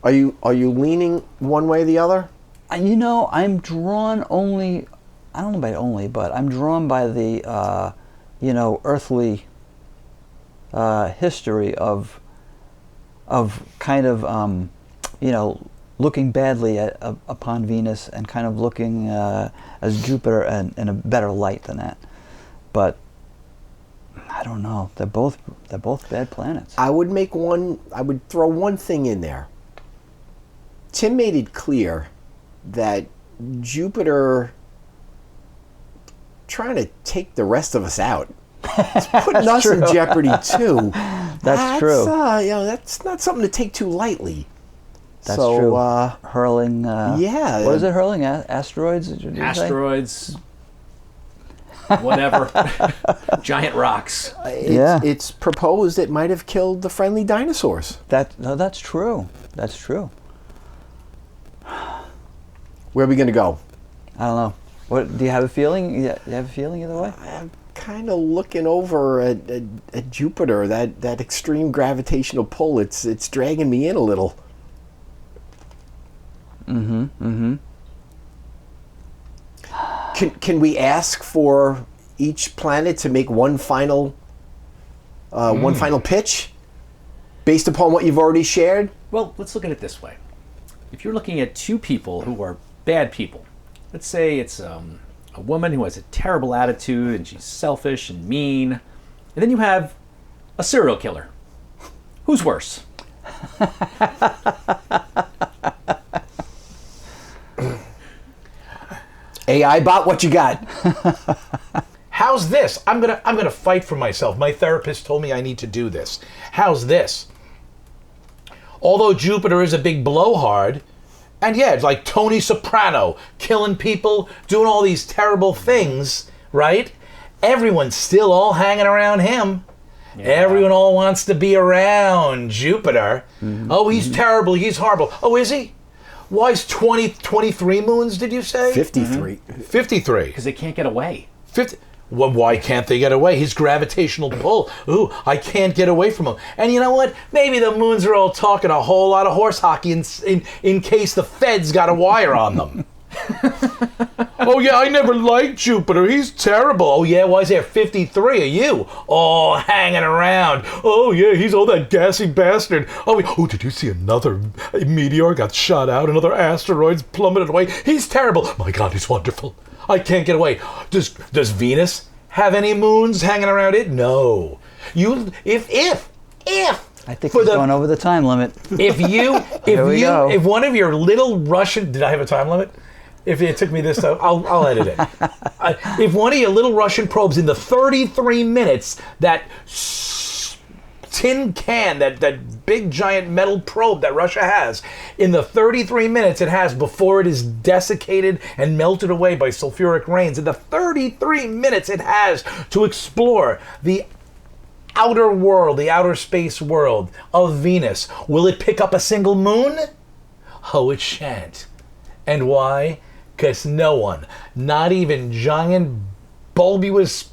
Speaker 4: you leaning one way or the other?
Speaker 3: I'm drawn only. I don't know about only, but I'm drawn by the earthly history of kind of looking badly upon Venus and kind of looking as Jupiter in a better light than that. But I don't know. They're both bad planets.
Speaker 4: I would throw one thing in there. Tim made it clear that Jupiter trying to take the rest of us out. It's putting us in jeopardy too.
Speaker 3: That's true.
Speaker 4: That's not something to take too lightly.
Speaker 3: That's
Speaker 4: so,
Speaker 3: true. Hurling.
Speaker 4: yeah.
Speaker 3: What is it? Hurling asteroids? Did you say?
Speaker 5: Asteroids. Whatever. Giant rocks.
Speaker 4: It's proposed it might have killed the friendly dinosaurs.
Speaker 3: That's true. That's true.
Speaker 4: Where are we going to go?
Speaker 3: I don't know. What do you have a feeling? You have a feeling either way?
Speaker 4: I'm kind of looking over at Jupiter. That extreme gravitational pull. It's dragging me in a little. Can we ask for each planet to make one final pitch based upon what you've already shared?
Speaker 5: Well, let's look at it this way. If you're looking at two people who are bad people, let's say it's a woman who has a terrible attitude and she's selfish and mean, and then you have a serial killer. Who's worse?
Speaker 4: AI bot, what you got?
Speaker 2: How how's this? I'm gonna fight for myself. My therapist told me I need to do this. How's this? Although Jupiter is a big blowhard, and yeah, it's like Tony Soprano, killing people, doing all these terrible things, right? Everyone's still all hanging around him. Yeah. Everyone all wants to be around Jupiter. Mm-hmm. Oh, he's terrible, he's horrible. Oh, is he? Why is 23 moons, did you say?
Speaker 4: 53.
Speaker 2: 53.
Speaker 5: Because they can't get away.
Speaker 2: 50. Well, why can't they get away? His gravitational pull. Ooh, I can't get away from him. And you know what? Maybe the moons are all talking a whole lot of horse hockey in case the feds got a wire on them. Oh, yeah, I never liked Jupiter. He's terrible. Oh, yeah, why is there 53 of you all hanging around? Oh, yeah, he's all that gassy bastard. Oh, did you see another meteor got shot out? Another asteroid's plummeted away? He's terrible. My God, he's wonderful. I can't get away. Does Venus have any moons hanging around it? No. If
Speaker 3: I think he's going over the time limit.
Speaker 2: If one of your little Russian, did I have a time limit? If it took me this time, I'll edit it. If one of your little Russian probes in the 33 minutes, that tin can, that big giant metal probe that Russia has, in the 33 minutes it has before it is desiccated and melted away by sulfuric rains, in the 33 minutes it has to explore the outer world, the outer space world of Venus, will it pick up a single moon? Oh, it shan't. And why? Because no one, not even giant bulbous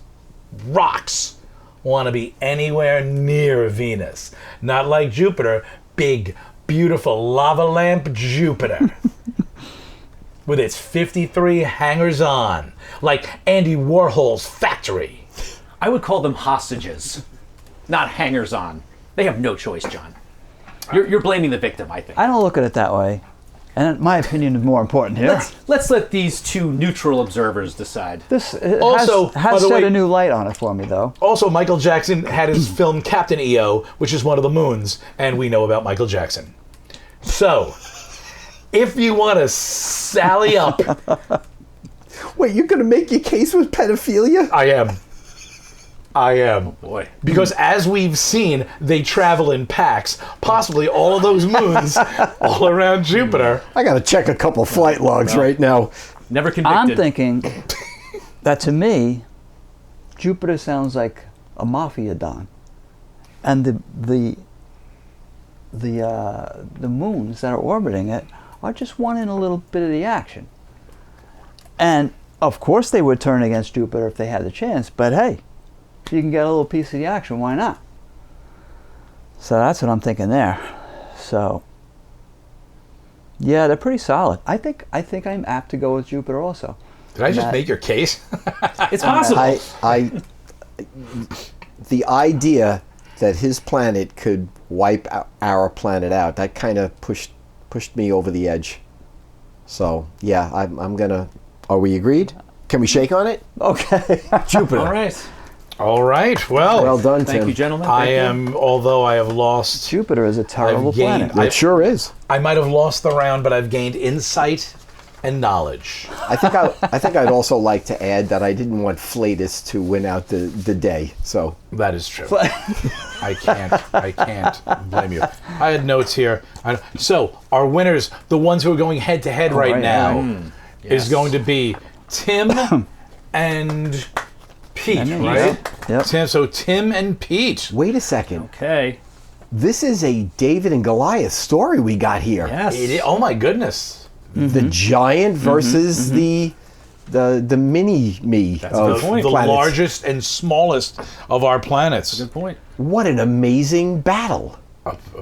Speaker 2: rocks, want to be anywhere near Venus. Not like Jupiter, big, beautiful lava lamp Jupiter. With its 53 hangers-on, like Andy Warhol's factory.
Speaker 5: I would call them hostages, not hangers-on. They have no choice, John. You're blaming the victim, I think.
Speaker 3: I don't look at it that way. And my opinion is more important here.
Speaker 5: Let's let these two neutral observers decide.
Speaker 3: This
Speaker 2: Also, by
Speaker 3: has
Speaker 2: the
Speaker 3: set
Speaker 2: way,
Speaker 3: a new light on it for me, though.
Speaker 2: Also, Michael Jackson had his film Captain EO, which is one of the moons, and we know about Michael Jackson. So, if you want to sally up...
Speaker 4: Wait, you're going to make your case with pedophilia?
Speaker 2: I am.
Speaker 5: Oh boy.
Speaker 2: Because as we've seen, they travel in packs, possibly all of those moons all around Jupiter.
Speaker 4: I got to check a couple flight logs right now.
Speaker 5: Never convicted.
Speaker 3: I'm thinking that, to me, Jupiter sounds like a mafia don, and the moons that are orbiting it are just wanting a little bit of the action. And of course, they would turn against Jupiter if they had the chance. But hey, if you can get a little piece of the action, why not? So that's what I'm thinking there. So yeah, they're pretty solid. I think I'm apt to go with Jupiter also.
Speaker 2: Did I just make your case?
Speaker 5: It's possible.
Speaker 4: The idea that his planet could wipe our planet out, that kind of pushed me over the edge. So yeah, I'm gonna. Are we agreed? Can we shake on it?
Speaker 3: Okay.
Speaker 4: Jupiter.
Speaker 5: All right.
Speaker 2: All right. Well
Speaker 4: done, Tim.
Speaker 5: Thank you, gentlemen.
Speaker 2: Although I have lost...
Speaker 3: Jupiter is a terrible planet.
Speaker 4: It sure is.
Speaker 2: I might have lost the round, but I've gained insight and knowledge.
Speaker 4: I think I'd also like to add that I didn't want Flatus to win out the day. So
Speaker 2: that is true. I can't blame you. I had notes here. So our winners, the ones who are going head to head right now, is going to be Tim and Pete, right?
Speaker 3: Yep.
Speaker 2: So Tim and Pete.
Speaker 4: Wait a second.
Speaker 5: Okay.
Speaker 4: This is a David and Goliath story we got here.
Speaker 5: Yes.
Speaker 2: Oh my goodness.
Speaker 4: The giant versus the mini me.
Speaker 5: That's a good point.
Speaker 2: The
Speaker 4: planets.
Speaker 2: largest and smallest of our planets.
Speaker 5: Good point.
Speaker 4: What an amazing battle.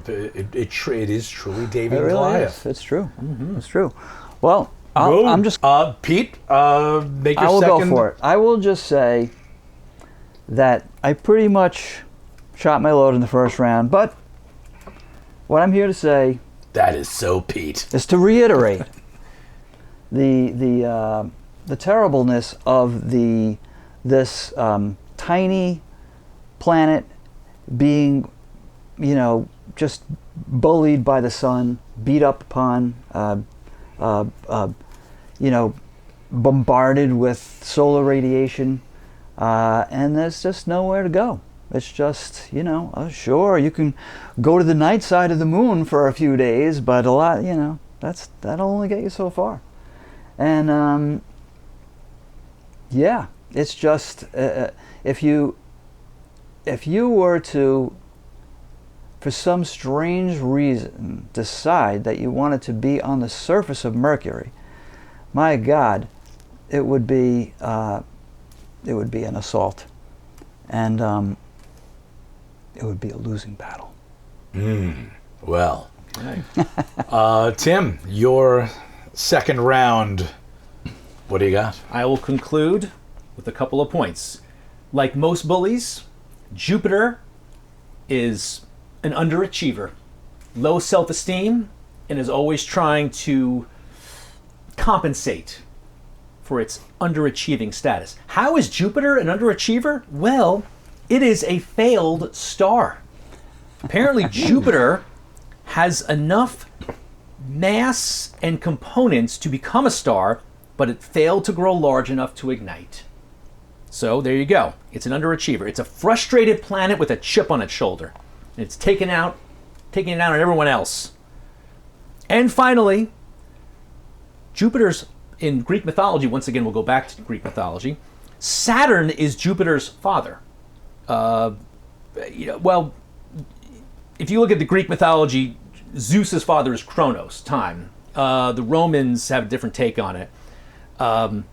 Speaker 2: It is truly David
Speaker 3: It
Speaker 2: and
Speaker 3: really
Speaker 2: Goliath.
Speaker 3: is. It's true. It's true. Well, I'm just...
Speaker 2: Pete, make your second...
Speaker 3: I will go for it. I will just say that I pretty much shot my load in the first round, but what I'm here to say...
Speaker 2: That is so Pete.
Speaker 3: ...is to reiterate the terribleness of this tiny planet being, just bullied by the sun, beat up upon, bombarded with solar radiation, and there's just nowhere to go. It's just, sure, you can go to the night side of the moon for a few days, but a lot, that'll only get you so far. And it's just if you were to, for some strange reason, decide that you wanted to be on the surface of Mercury, my God, it would be an assault, and it would be a losing battle.
Speaker 2: Well, Tim, your second round. What do you got?
Speaker 5: I will conclude with a couple of points. Like most bullies, Jupiter is an underachiever, low self-esteem, and is always trying to compensate for its underachieving status. How is Jupiter an underachiever? Well, it is a failed star. Apparently, Jupiter has enough mass and components to become a star, but it failed to grow large enough to ignite. So there you go. It's an underachiever. It's a frustrated planet with a chip on its shoulder. It's taking it out on everyone else. And finally, Jupiter's, in Greek mythology, once again we'll go back to Greek mythology, Saturn is Jupiter's father. Well, if you look at the Greek mythology, Zeus's father is Kronos, time. The Romans have a different take on it.
Speaker 3: There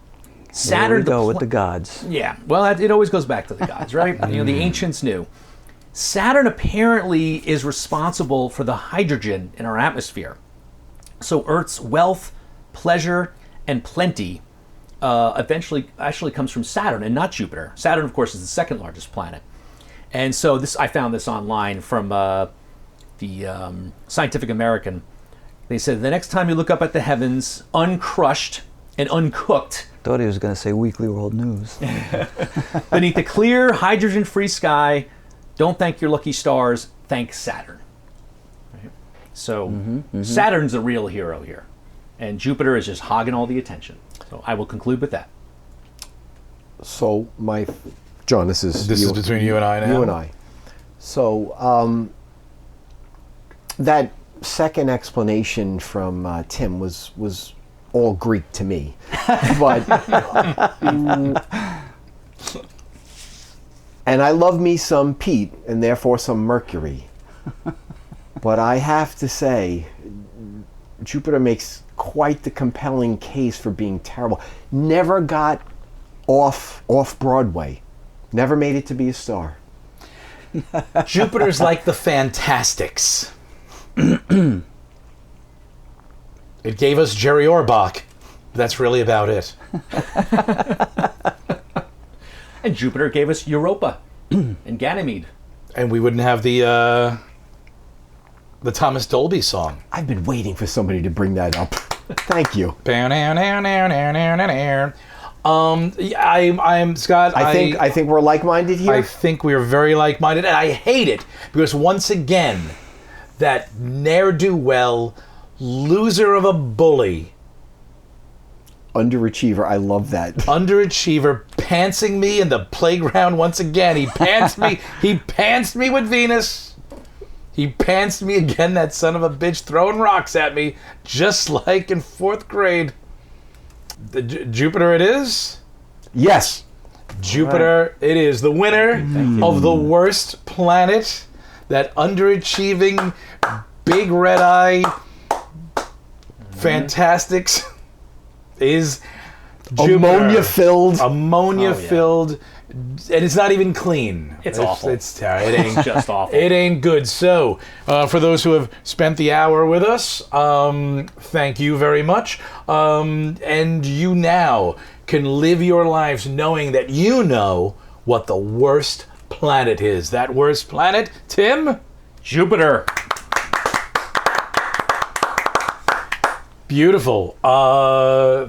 Speaker 5: Saturn,
Speaker 3: we go with the gods.
Speaker 5: Yeah, well, it always goes back to the gods, right? The ancients knew. Saturn apparently is responsible for the hydrogen in our atmosphere. So Earth's wealth, pleasure, and plenty eventually actually comes from Saturn and not Jupiter. Saturn, of course, is the second largest planet. And so I found this online from the Scientific American. They said, the next time you look up at the heavens, uncrushed and uncooked,
Speaker 3: Thought he was going to say Weekly World News.
Speaker 5: beneath the clear, hydrogen-free sky, don't thank your lucky stars, thank Saturn. Right? So Saturn's a real hero here. And Jupiter is just hogging all the attention. So I will conclude with that.
Speaker 4: So, John, this is
Speaker 2: between you and I now.
Speaker 4: You and I. So, that second explanation from Tim was all Greek to me, but and I love me some Pete and therefore some Mercury, but I have to say, Jupiter makes quite the compelling case for being terrible. Never got off Broadway. Never made it to be a star.
Speaker 2: Jupiter's like the Fantastics. It gave us Jerry Orbach. That's really about it.
Speaker 5: And Jupiter gave us Europa and Ganymede.
Speaker 2: And we wouldn't have the Thomas Dolby song.
Speaker 4: I've been waiting for somebody to bring that up. Thank you.
Speaker 2: I'm Scott.
Speaker 4: I think we're like-minded here.
Speaker 2: I think we're very like-minded, and I hate it because once again, that ne'er-do-well, loser of a bully,
Speaker 4: underachiever. I love that.
Speaker 2: Underachiever, pantsing me in the playground once again. He pantsed me. He pantsed me with Venus. He pantsed me again. That son of a bitch throwing rocks at me, just like in 4th grade. Jupiter, it is.
Speaker 4: Yes.
Speaker 2: Jupiter, it is the winner of the worst planet. That underachieving, big red eye, Fantastics is Jupiter. Ammonia-filled, and it's not even clean.
Speaker 5: It's awful.
Speaker 2: It's terrible. It ain't
Speaker 5: Just awful.
Speaker 2: It ain't good. So, for those who have spent the hour with us, thank you very much. And you now can live your lives knowing that you know what the worst planet is. That worst planet, Tim?
Speaker 5: Jupiter.
Speaker 2: Beautiful.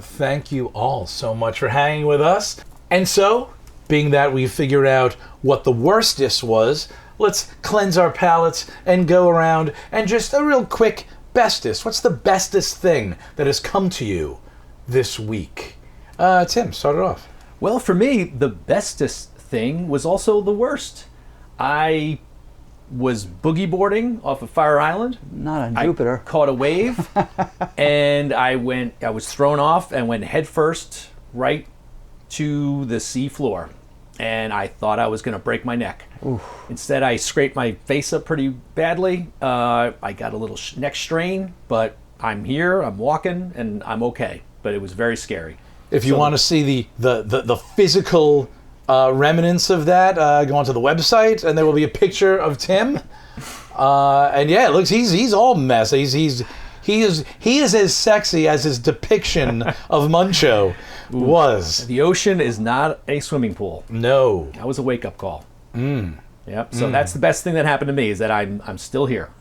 Speaker 2: Thank you all so much for hanging with us. And so, being that we figured out what the worstest was, let's cleanse our palates and go around and just a real quick bestest. What's the bestest thing that has come to you this week? Tim, start it off.
Speaker 5: Well, for me, the bestest thing was also the worst. I was boogie boarding off of Fire Island.
Speaker 3: Not on Jupiter.
Speaker 5: I caught a wave, and I was thrown off and went headfirst right to the sea floor. And I thought I was going to break my neck. Oof. Instead, I scraped my face up pretty badly. I got a little neck strain, but I'm here, I'm walking, and I'm okay. But it was very scary.
Speaker 2: If you want to see the physical remnants of that, go onto the website, and there will be a picture of Tim. And yeah, it looks he's all mess. He is as sexy as his depiction of Muncho was.
Speaker 5: The ocean is not a swimming pool.
Speaker 2: No,
Speaker 5: that was a wake up call. Yep. So that's the best thing that happened to me, is that I'm still here.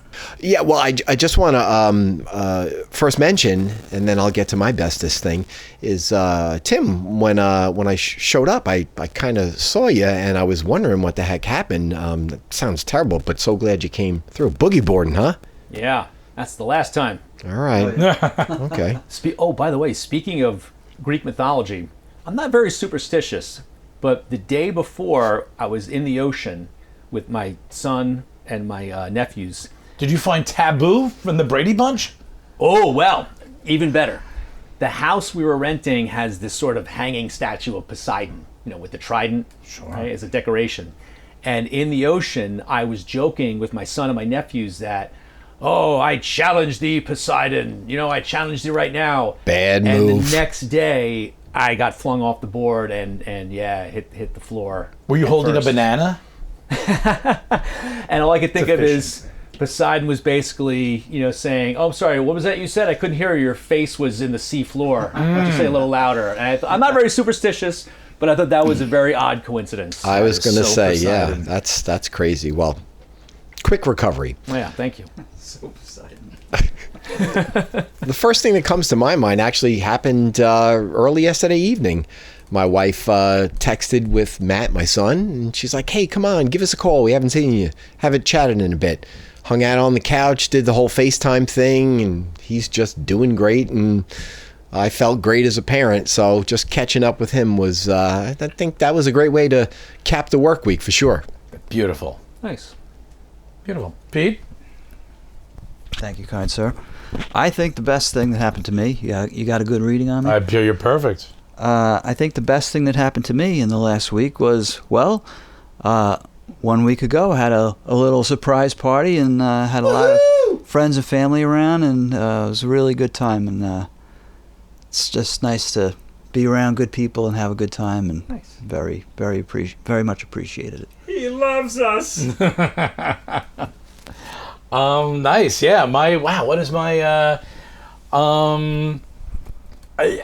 Speaker 4: Yeah, well, I just want to first mention, and then I'll get to my bestest thing, is Tim, when I showed up, I kind of saw you, and I was wondering what the heck happened. That sounds terrible, but so glad you came through. Boogie boarding, huh?
Speaker 5: Yeah, that's the last time.
Speaker 4: All right. Okay.
Speaker 5: By the way, speaking of Greek mythology, I'm not very superstitious, but the day before I was in the ocean with my son and my nephews.
Speaker 2: Did you find Taboo from the Brady Bunch?
Speaker 5: Oh, well, even better. The house we were renting has this sort of hanging statue of Poseidon, with the trident, right, as a decoration. And in the ocean, I was joking with my son and my nephews that, oh, I challenge thee, Poseidon. I challenge thee right now.
Speaker 4: Bad move.
Speaker 5: And the next day, I got flung off the board and hit the floor.
Speaker 2: Were you holding a banana?
Speaker 5: And all I could think of is Poseidon was basically, saying, "Oh, sorry, what was that you said? I couldn't hear you. Your face was in the sea floor. Why don't you say a little louder?" And I'm not very superstitious, but I thought that was a very odd coincidence.
Speaker 4: I was going to say,
Speaker 5: Poseidon.
Speaker 4: yeah, that's crazy. Well, quick recovery.
Speaker 5: Oh, yeah, thank you.
Speaker 3: So Poseidon.
Speaker 4: The first thing that comes to my mind actually happened early yesterday evening. My wife texted with Matt, my son, and she's like, "Hey, come on, give us a call. We haven't seen you. Haven't chatted in a bit." Hung out on the couch, did the whole FaceTime thing, and he's just doing great, and I felt great as a parent, so just catching up with him was, I think that was a great way to cap the work week for sure.
Speaker 2: Beautiful.
Speaker 5: Nice.
Speaker 2: Beautiful. Pete?
Speaker 3: Thank you, kind sir. I think the best thing that happened to me, you got a good reading on me?
Speaker 2: You're perfect.
Speaker 3: I think the best thing that happened to me in the last week was, 1 week ago, I had a little surprise party and had a lot of friends and family around, and it was a really good time. And it's just nice to be around good people and have a good time, and
Speaker 5: nice.
Speaker 3: very much appreciated it.
Speaker 5: He loves us.
Speaker 2: Nice. Yeah. What is my?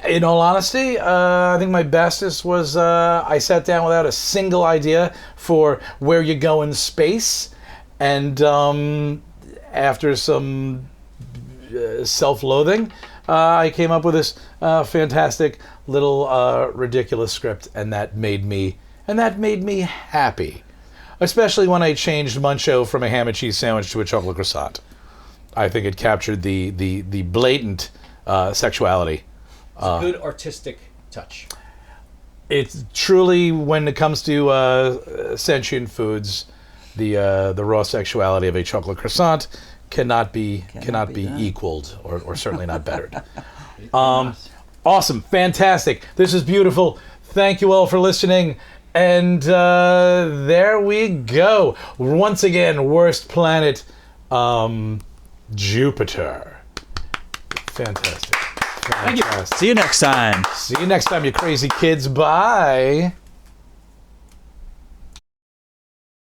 Speaker 2: In all honesty, I think my bestest was I sat down without a single idea for where you go in space, and after some self-loathing, I came up with this fantastic little ridiculous script, and that made me happy, especially when I changed Muncho from a ham and cheese sandwich to a chocolate croissant. I think it captured the blatant sexuality.
Speaker 5: It's a good artistic touch.
Speaker 2: It's truly, when it comes to sentient foods, the raw sexuality of a chocolate croissant cannot be equaled or certainly not bettered. Awesome, fantastic. This is beautiful. Thank you all for listening. And there we go. Once again, worst planet, Jupiter. Fantastic.
Speaker 5: Thank you.
Speaker 3: See you next time.
Speaker 2: See you next time, you crazy kids. Bye.